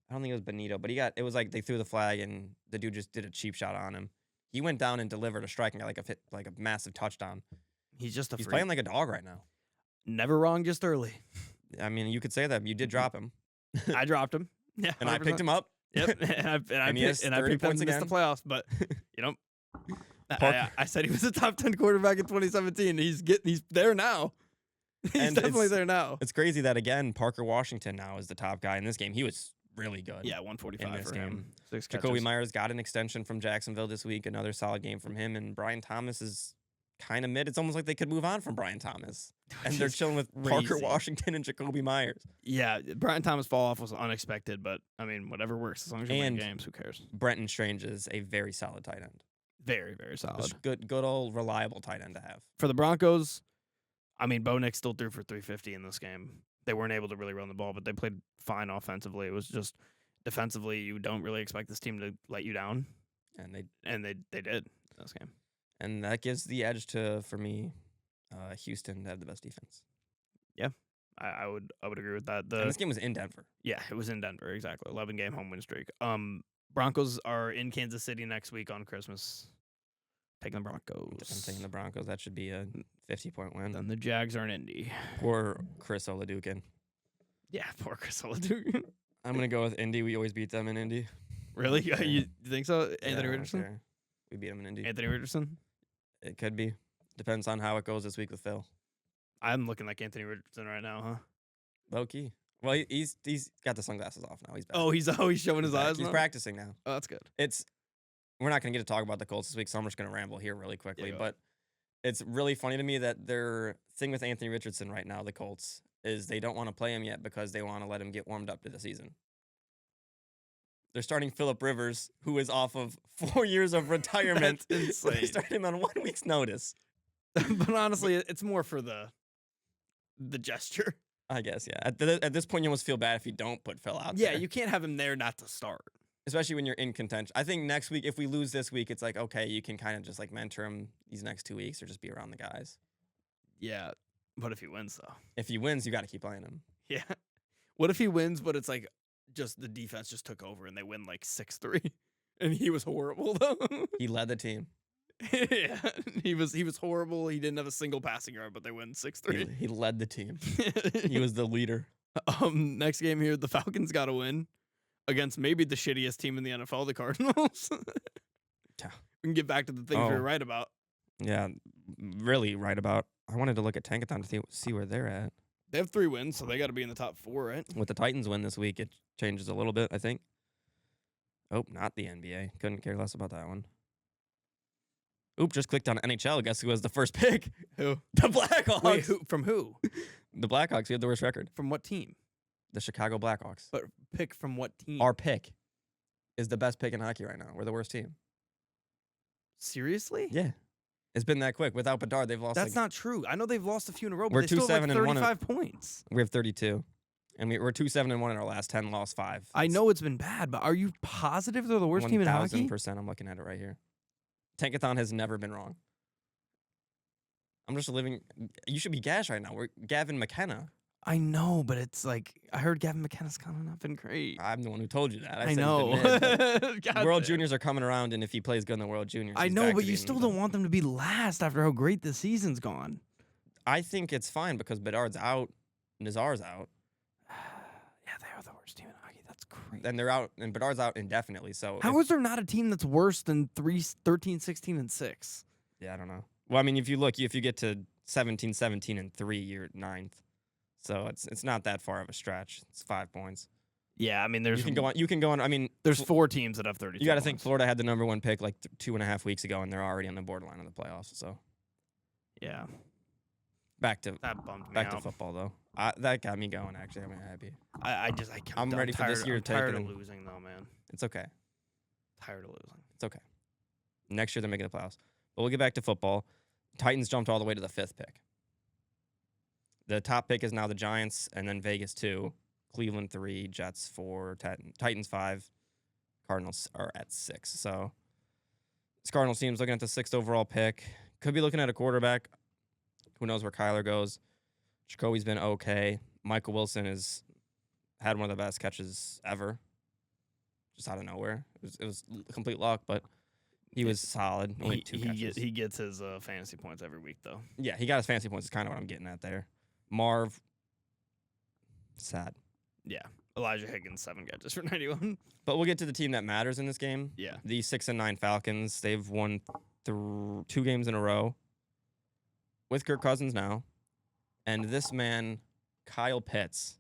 A: I don't think it was Benito, but it was like they threw the flag and the dude just did a cheap shot on him. He went down and delivered a strike and got like a massive touchdown.
B: He's just a
A: He's
B: freak.
A: playing like a dog right now.
B: Never wrong, just early.
A: I mean, you could say that. You did drop him.
B: I dropped him. Yeah,
A: And I picked him up.
B: Yep, and
A: he has
B: I
A: 30
B: picked them
A: points
B: to miss the
A: again.
B: playoffs. But you know,
A: Parker-
B: I said he was a top 10 quarterback in 2017. He's there now. He's
A: And
B: definitely
A: it's-
B: there now.
A: It's crazy that, again, Parker Washington now is the top guy in this game. He was really good.
B: Yeah,
A: in
B: 145
A: this
B: for
A: game.
B: him. 6
A: Jacoby
B: catches.
A: Myers got an extension from Jacksonville this week. Another solid game from him. And Brian Thomas is kind of mid. It's almost like they could move on from Brian Thomas. And they're
B: Which is
A: chilling with Parker
B: crazy.
A: Washington and Jacoby Myers.
B: Yeah, Brian Thomas fall off was unexpected, but I mean, whatever works as long as you're winning
A: And-
B: games. Who cares?
A: Brenton Strange is a very solid tight end.
B: Very, very solid.
A: Just good old reliable tight end to have.
B: For the Broncos, I mean, Bo Nix still threw for 350 in this game. They weren't able to really run the ball, but they played fine offensively. It was just defensively, you don't really expect this team to let you down,
A: And
B: they did in this game.
A: that gives the edge to, for me, Houston to have the best defense.
B: I would agree with that.
A: And this game was in Denver.
B: Yeah, it was in Denver, exactly. 11-game home win streak. Broncos are in Kansas City next week on Christmas. Taking the Broncos.
A: I'm taking the Broncos. That should be a 50-point win.
B: Then the Jags are in Indy.
A: Poor Chris Oladukin.
B: Yeah, poor Chris Oladukin.
A: I'm going to go with Indy. We always beat them in Indy.
B: Really? You think so?
A: Yeah, I
B: Anthony
A: don't
B: Richardson?
A: care. We beat them in Indy.
B: Anthony Richardson?
A: It could be. Depends on how it goes this week with Phil.
B: I'm looking like Anthony Richardson right now, huh?
A: Low key. Well, he's got the sunglasses off now. He's back.
B: Oh, he's showing his
A: back.
B: eyes
A: He's
B: now?
A: practicing now.
B: Oh, that's good.
A: We're not going to get to talk about the Colts this week, so I'm just going to ramble here really quickly.
B: go
A: But it's really funny to me that their thing with Anthony Richardson right now, the Colts, is they don't want to play him yet because they want to let him get warmed up to the season. They're starting Phillip Rivers, who is off of 4 years of retirement.
B: That's
A: They
B: insane.
A: start him on 1 week's notice.
B: But honestly, it's more for the gesture.
A: I guess, yeah. At this point, you almost feel bad if you don't put Phil out
B: Yeah,
A: there.
B: you can't have him there not to start.
A: Especially when you're in contention. I think next week, if we lose this week, it's like, okay, you can kind of just like mentor him these next 2 weeks or just be around the guys.
B: Yeah. What if he wins, though?
A: If he wins, you got to keep playing him.
B: Yeah. What if he wins, but it's like just the defense just took over and they win like 6-3? And he was horrible, though.
A: He led the team.
B: Yeah. He was horrible. He didn't have a single passing yard, but they win 6-3.
A: He led the team. He was the leader.
B: Next game here, the Falcons got to win against maybe the shittiest team in the NFL, the Cardinals.
A: Yeah.
B: We can get back to the things we
A: Oh.
B: were right about.
A: Yeah, really right about. I wanted to look at Tankathon to see where they're at.
B: They have 3 wins, so they got to be in the top 4, right?
A: With the Titans win this week, it changes a little bit, I think. Oh, not the NBA. Couldn't care less about that one. Oop, just clicked on NHL. Guess who has the first pick?
B: Who?
A: The Blackhawks.
B: Wait, from who?
A: The Blackhawks. We have the worst record.
B: From what team?
A: The Chicago Blackhawks.
B: But pick from what team?
A: Our pick is the best pick in hockey right now. We're the worst team.
B: Seriously?
A: Yeah. It's been that quick. Without Bedard, they've lost.
B: That's not true. I know they've lost a few in a row, but
A: We're
B: they still have
A: 2-7
B: like
A: and
B: 35 points.
A: We have 32. And we're 2-7 and 1 in our last 10, lost 5.
B: I know it's been bad, but are you positive they're the worst team in hockey?
A: 1,000%. I'm looking at it right here. Tankathon has never been wrong. I'm just living. You should be gashed right now. We're Gavin McKenna.
B: I know, but it's like I heard Gavin McKenna's kind of not been great.
A: I'm the one who told you that.
B: I
A: said
B: know.
A: he's been mid,
B: God
A: World
B: damn.
A: Juniors are coming around, and if he plays good in the World Juniors,
B: I
A: he's
B: know,
A: back
B: but
A: to
B: you
A: being
B: still
A: the-
B: don't want them to be last after how great the season's gone.
A: I think it's fine because Bedard's out, Nazar's out,
B: Yeah, they are the worst team in hockey. That's crazy.
A: and they're out, and Bedard's out indefinitely. So
B: How is there not a team that's worse than 13, 16, and 6?
A: yeah, I don't know. Well, I mean, if you get to 17, 17, and 3, you're 9th. So it's not that far of a stretch. It's 5 points.
B: Yeah, I mean, there's
A: You can go on. I mean,
B: there's 4 teams that have 32.
A: you got to think Florida had the number 1 pick like 2.5 weeks ago, and they're already on the borderline of the playoffs. So
B: Yeah,
A: back to
B: that bummed me out.
A: football though. That got me going. Actually, I'm happy.
B: I'm
A: ready for this year
B: I'm
A: to
B: tired
A: take
B: of
A: it.
B: losing though, man.
A: It's okay.
B: Tired of losing.
A: It's okay. Next year they're making the playoffs. But we'll get back to football. Titans jumped all the way to the 5th pick. The top pick is now the Giants, and then Vegas 2, Cleveland 3, Jets 4, Titans 5, Cardinals are at 6. So this Cardinals team's looking at the 6th overall pick. Could be looking at a quarterback. Who knows where Kyler goes? Jacoby's been okay. Michael Wilson has had one of the best catches ever, just out of nowhere. It was complete luck, but he was solid. Only 2 catches.
B: He gets his fantasy points every week though.
A: Yeah, he got his fantasy points. Is kind of what I'm getting at there. Marv, sad.
B: Yeah, Elijah Higgins 7 catches for 91.
A: But we'll get to the team that matters in this game.
B: Yeah,
A: The 6-9 Falcons. They've won 2 games in a row with Kirk Cousins now, and this man, Kyle Pitts.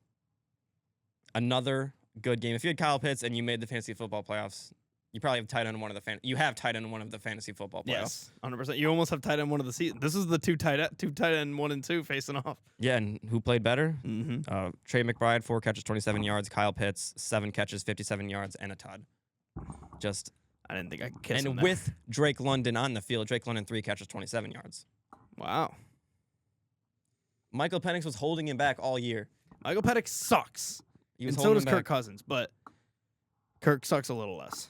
A: Another good game. If you had Kyle Pitts and you made the fantasy football playoffs, you probably have tight end one of the you have tight end one of the fantasy football playoffs.
B: yes, 100%. You almost have tight end one of the season. This is the two tight end 1 and 2 facing off.
A: Yeah, and who played better?
B: Mm-hmm.
A: Trey McBride, 4 catches, 27 yards. Kyle Pitts, 7 catches, 57 yards, and a tud. Just
B: I didn't think I could kiss him
A: and
B: there.
A: with Drake London on the field, Drake London 3 catches, 27 yards.
B: Wow,
A: Michael Penix was holding him back all year.
B: Michael Penix sucks,
A: He was
B: and so
A: holding
B: does
A: him
B: Kirk
A: back.
B: Cousins, but Kirk sucks a little less.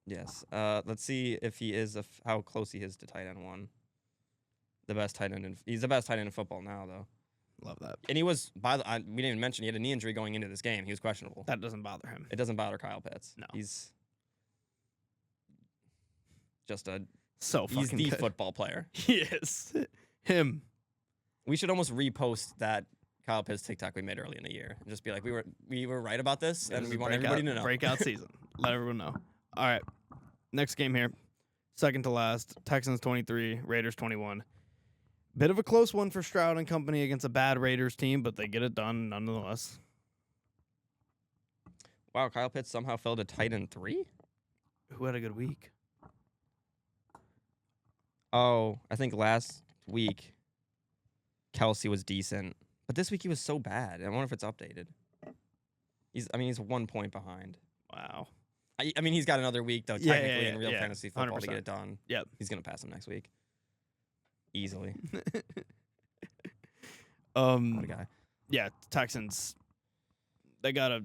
A: Yes. Let's see if he is how close he is to tight end 1. The best tight end. He's the best tight end in football now, though.
B: Love that.
A: And he was we didn't even mention he had a knee injury going into this game. He was questionable.
B: That doesn't bother him.
A: It doesn't bother Kyle Pitts.
B: No.
A: He's just
B: So
A: he's
B: fucking
A: the
B: good.
A: football player.
B: He is him.
A: We should almost repost that Kyle Pitts TikTok we made early in the year and just be like, we were right about this, and
B: This
A: we
B: is
A: want everybody to know.
B: Breakout season. Let everyone know. All right. Next game here. Second to last. Texans 23, Raiders 21. Bit of a close one for Stroud and company against a bad Raiders team, but they get it done nonetheless.
A: Wow, Kyle Pitts somehow fell to tight end 3?
B: Who had a good week?
A: Oh, I think last week Kelsey was decent, but this week he was so bad. I wonder if it's updated. He's 1 point behind.
B: Wow.
A: I mean, he's got another week, though,
B: Yeah,
A: technically,
B: yeah,
A: in real
B: yeah.
A: fantasy football to
B: 100%.
A: get it done.
B: Yep.
A: He's going to pass him next week. Easily. What a guy.
B: Yeah, Texans. They got a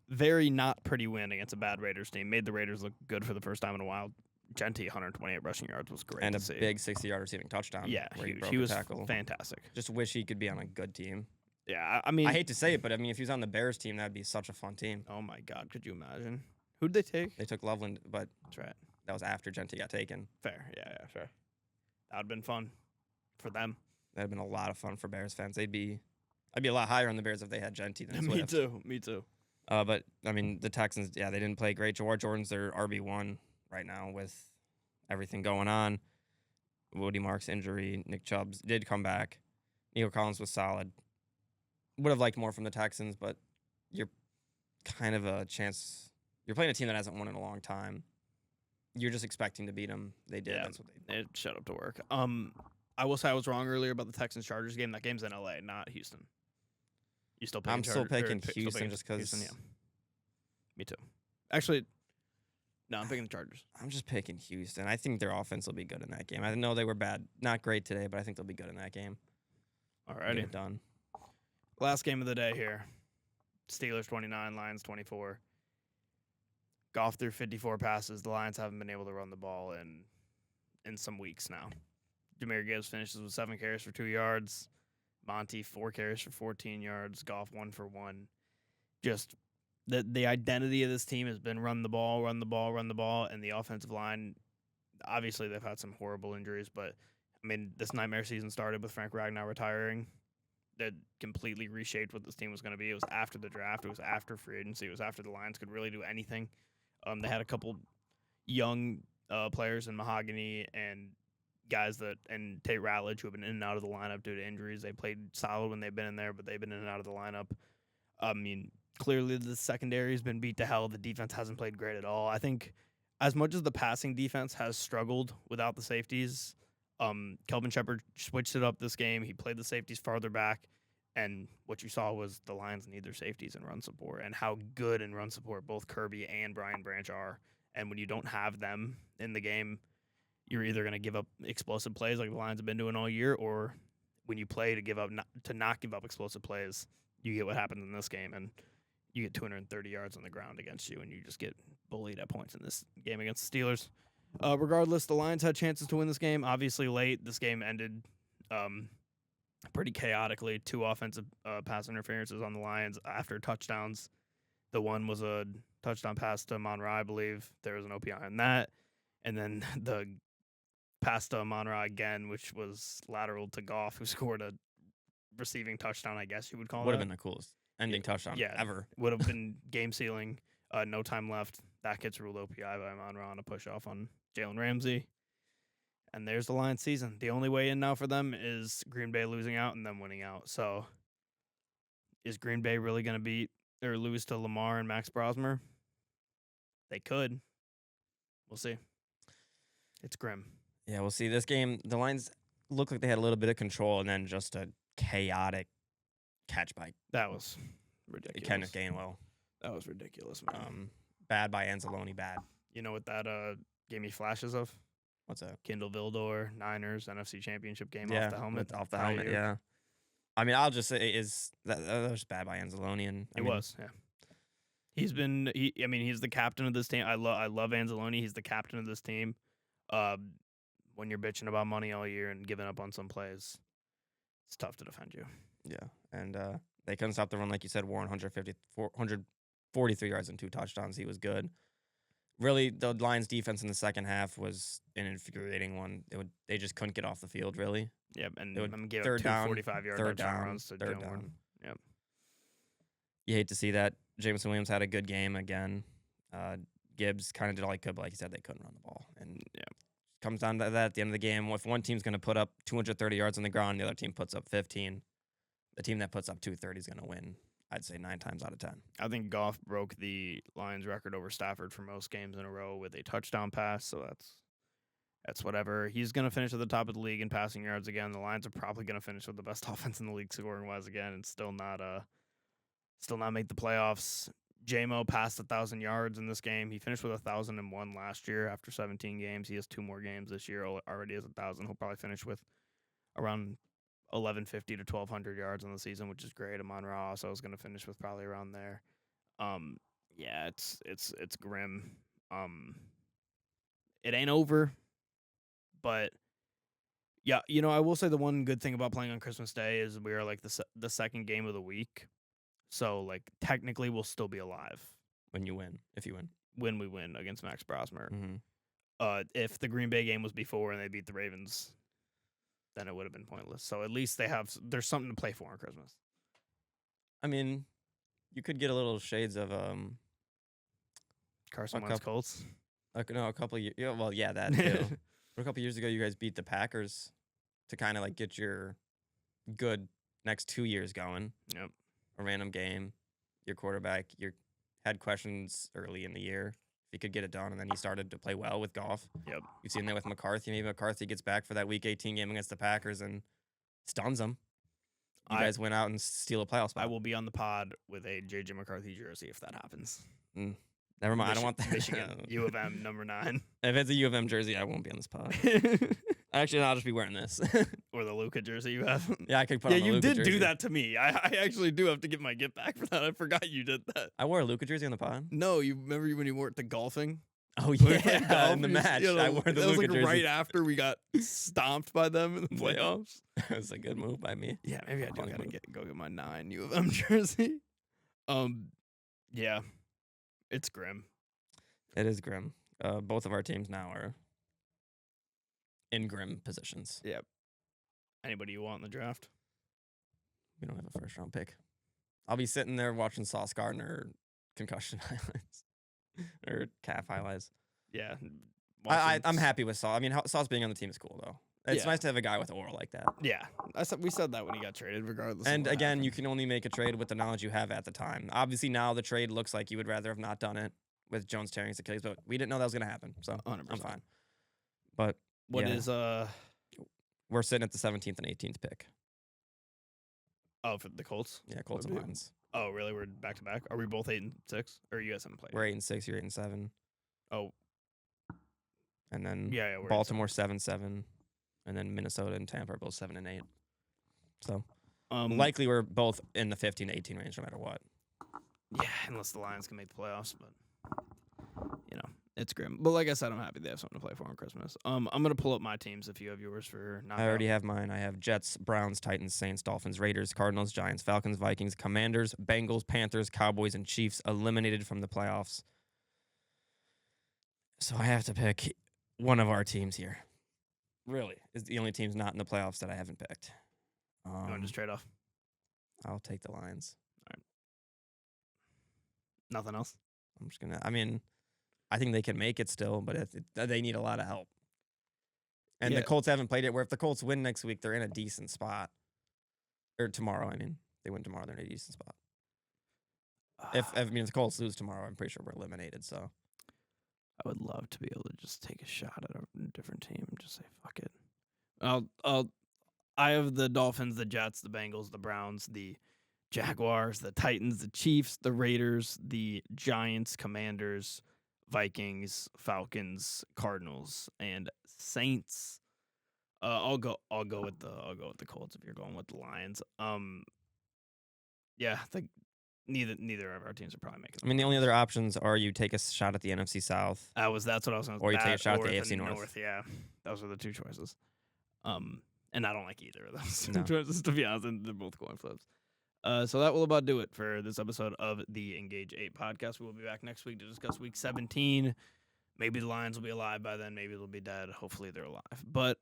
B: very not pretty win against a bad Raiders team. Made the Raiders look good for the first time in a while. Genty, 128 rushing yards was great
A: And
B: to
A: a
B: see.
A: big 60-yard receiving touchdown.
B: Yeah,
A: where
B: huge.
A: broke
B: He
A: a
B: was
A: tackle.
B: fantastic.
A: Just wish he could be on a good team.
B: Yeah, I mean,
A: I hate to say it, but I mean, if he was on the Bears team, that'd be such a fun team.
B: oh my God, could you imagine? Who'd they take?
A: They took Loveland, but
B: That's right.
A: that was after Genty got taken.
B: Fair. Yeah, fair. That'd been fun for them.
A: That'd been a lot of fun for Bears fans. I'd be a lot higher on the Bears if they had Genty than
B: Me
A: Swift.
B: too. Me too.
A: But I mean, the Texans, yeah, they didn't play great. Jawar Jordan's their RB1 right now with everything going on. Woody Marks injury, Nick Chubbs did come back. Nico Collins was solid. Would have liked more from the Texans, but you're kind of a chance. You're playing a team that hasn't won in a long time. you're just expecting to beat them. They did.
B: Yeah,
A: That's what they did.
B: it showed up to work. I will say I was wrong earlier about the Texans Chargers game. That game's in LA, not Houston. You still picking
A: I'm still picking
B: still
A: Houston just
B: Houston?
A: because
B: Yeah, me too. Actually, no, I'm picking the Chargers.
A: I'm just picking Houston. I think their offense will be good in that game. I know they were bad, not great today, but I think they'll be good in that game. Get
B: Alrighty,
A: it done.
B: last game of the day here. Steelers 29, Lions 24. Goff threw 54 passes. The Lions haven't been able to run the ball in some weeks now. Jahmyr Gibbs finishes with 7 carries for 2 yards. Monty 4 carries for 14 yards. Goff 1 for 1. Just the identity of this team has been run the ball, run the ball, run the ball, and the offensive line. Obviously, they've had some horrible injuries, but I mean, this nightmare season started with Frank Ragnow retiring. That completely reshaped what this team was going to be. It was after the draft. It was after free agency. It was after the Lions could really do anything. They had a couple young players in Mahogany and guys and Tate Ratledge who have been in and out of the lineup due to injuries. They played solid when they've been in there, but they've been in and out of the lineup. I mean, clearly the secondary has been beat to hell. The defense hasn't played great at all. I think as much as the passing defense has struggled without the safeties, Kelvin Shepard switched it up this game. He played the safeties farther back, and what you saw was the Lions need their safeties in run support and how good in run support both Kirby and Brian Branch are. And when you don't have them in the game, you're either going to give up explosive plays like the Lions have been doing all year, or when you play to not give up explosive plays, you get what happens in this game, and you get 230 yards on the ground against you, and you just get bullied at points in this game against the Steelers. Regardless, the Lions had chances to win this game. Obviously, late, this game ended pretty chaotically. 2 offensive pass interferences on the Lions after touchdowns. The one was a touchdown pass to Monra, I believe. There was an OPI on that. And then the pass to Monra again, which was lateral to Goff, who scored a receiving touchdown, I guess you would call it.
A: Would have been the coolest ending touchdown ever.
B: Would have been game sealing. No time left. That gets ruled OPI by Monra on a push off on Jalen Ramsey. And there's the Lions season. The only way in now for them is Green Bay losing out and them winning out. So is Green Bay really going to beat or lose to Lamar and Max Brosmer? They could. We'll see. It's grim.
A: Yeah, we'll see. This game, the Lions looked like they had a little bit of control, and then just a chaotic catch by
B: That was ridiculous.
A: Kenneth Gainwell.
B: That was ridiculous, man.
A: Bad by Anzalone, bad.
B: You know what that gave me flashes of?
A: What's that?
B: Kindle Vildor, Niners, NFC Championship game
A: Yeah,
B: off the helmet.
A: off the helmet, yeah. I mean, I'll just say that was bad by Anzalone. And
B: It was, yeah. He's the captain of this team. I love Anzalone. He's the captain of this team. When you're bitching about money all year and giving up on some plays, it's tough to defend you.
A: Yeah, and they couldn't stop the run, like you said. Warren 143 yards and 2 touchdowns. He was good. Really, the Lions' defense in the second half was an infuriating one. They just couldn't get off the field, really.
B: Yep, and I'm giving
A: third
B: up 2
A: down,
B: 45-yard
A: third
B: touchdown
A: down,
B: runs to
A: third
B: Jalen
A: down.
B: Warren. Yep.
A: You hate to see that. Jameson Williams had a good game again. Gibbs kind of did all he could, but like you said, they couldn't run the ball. And
B: yeah,
A: comes down to that at the end of the game. If one team's going to put up 230 yards on the ground, the other team puts up 15. The team that puts up 230 is going to win, I'd say 9 times out of 10.
B: I think Goff broke the Lions record over Stafford for most games in a row with a touchdown pass, so that's whatever. He's going to finish at the top of the league in passing yards again. The Lions are probably going to finish with the best offense in the league scoring-wise again and still not make the playoffs. J-Mo passed 1,000 yards in this game. He finished with 1,001 last year after 17 games. He has 2 more games this year. Already has 1,000. He'll probably finish with around 1,150 to 1,200 yards on the season, which is great. Amon-Ra also is going to finish with probably around there. Yeah, it's grim. It ain't over, but yeah, I will say the one good thing about playing on Christmas Day is we are like the second game of the week. So, like, technically, we'll still be alive.
A: When you win, if you win.
B: When we win against Max Brosmer.
A: Mm-hmm.
B: If the Green Bay game was before and they beat the Ravens, then it would have been pointless. So, at least there's something to play for on Christmas.
A: I mean, you could get a little shades of
B: Carson Wentz Colts.
A: No, a couple of years. Yeah, well, yeah, that too. But a couple years ago, you guys beat the Packers to kind of like get your good next 2 years going.
B: Yep.
A: A random game, your quarterback, you had questions early in the year, he could get it done. And then he started to play well with Goff.
B: Yep.
A: You've seen that with McCarthy. Maybe McCarthy gets back for that Week 18 game against the Packers and stuns them. You guys went out and steal a playoff spot.
B: I will be on the pod with a J.J. McCarthy jersey if that happens.
A: Never mind. I don't want that.
B: Michigan, U of M, number 9.
A: If it's a U of M jersey, I won't be on this pod. Actually, no, I'll just be wearing this.
B: Or the Luka jersey you have.
A: Yeah, I could put on the
B: you
A: Luka
B: did
A: jersey.
B: do that to me. I actually do have to get my get back for that. I forgot you did that.
A: I wore a Luka jersey on the pod.
B: No, you remember when you wore it to golfing?
A: Oh,
B: When we played
A: yeah,
B: golf,
A: in the
B: you s-
A: match.
B: you know,
A: I wore the
B: that was
A: Luka
B: like
A: jersey.
B: right after we got stomped by them in the playoffs.
A: It was a good move by me.
B: Yeah, maybe I do
A: Funny
B: gotta
A: move.
B: go get my 9 U of M jersey. Yeah, it's grim.
A: It is grim. Both of our teams now are in grim positions.
B: Yep. Anybody you want in the draft?
A: We don't have a first round pick. I'll be sitting there watching Sauce Gardner concussion highlights or calf highlights.
B: Yeah.
A: I'm happy with Sauce. I mean, Sauce being on the team is cool though. It's
B: Yeah.
A: nice to have a guy with aura like that.
B: Yeah, we said that when he got traded, regardless.
A: And
B: of what
A: again, you
B: happened.
A: can only make a trade with the knowledge you have at the time. Obviously, now the trade looks like you would rather have not done it with Jones tearing his Achilles, but we didn't know that was going to happen, so
B: 100%.
A: I'm fine. But
B: What
A: yeah,
B: is
A: we're sitting at the 17th and 18th pick.
B: Oh, for the Colts?
A: Yeah, Colts and
B: Would be-
A: Lions.
B: Oh, really? We're back to back. Are we both 8 and 6, or you guys haven't played?
A: We're 8-6. You're 8-7,
B: Oh,
A: and then
B: yeah. We're 8-7.
A: Baltimore 7-7, and then Minnesota and Tampa are both 7-8. So likely we're both in the 15 to 18 range, no matter what.
B: Yeah, unless the Lions can make the playoffs, but it's grim. But like I said, I'm happy they have something to play for on Christmas. I'm gonna pull up my teams if you have yours for knockout.
A: I already have mine. I have Jets, Browns, Titans, Saints, Dolphins, Raiders, Cardinals, Giants, Falcons, Vikings, Commanders, Bengals, Panthers, Cowboys, and Chiefs eliminated from the playoffs. So I have to pick one of our teams here. Really, is the only teams not in the playoffs that I haven't picked.
B: You want to just trade off?
A: I'll take the Lions.
B: Nothing else.
A: I'm just gonna. I mean, I think they can make it still, but they need a lot of help. And the
B: Yeah.
A: Colts haven't played it. Where if the Colts win next week, they're in a decent spot. Or tomorrow, I mean, they win tomorrow, they're in a decent spot. If the Colts lose tomorrow, I'm pretty sure we're eliminated. So
B: I would love to be able to just take a shot at a different team and just say fuck it. I have the Dolphins, the Jets, the Bengals, the Browns, the Jaguars, the Titans, the Chiefs, the Raiders, the Giants, Commanders, Vikings, Falcons, Cardinals, and Saints. I'll go with the Colts if you're going with the Lions. Yeah, I think neither of our teams are probably making.
A: I mean, the only other options are you take a shot at the NFC South.
B: That's what I was going to.
A: Or you take a
B: that
A: shot at
B: or
A: the AFC North.
B: Yeah, those are the two choices. And I don't like either of those
A: No.
B: choices, to be honest. And they're both coin flips. So that will about do it for this episode of the Engage 8 podcast. We will be back next week to discuss Week 17. Maybe the Lions will be alive by then. Maybe they'll be dead. Hopefully they're alive. But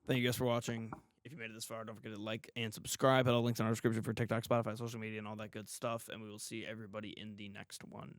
B: thank you guys for watching. If you made it this far, don't forget to like and subscribe. Hit all links in our description for TikTok, Spotify, social media, and all that good stuff. And we will see everybody in the next one.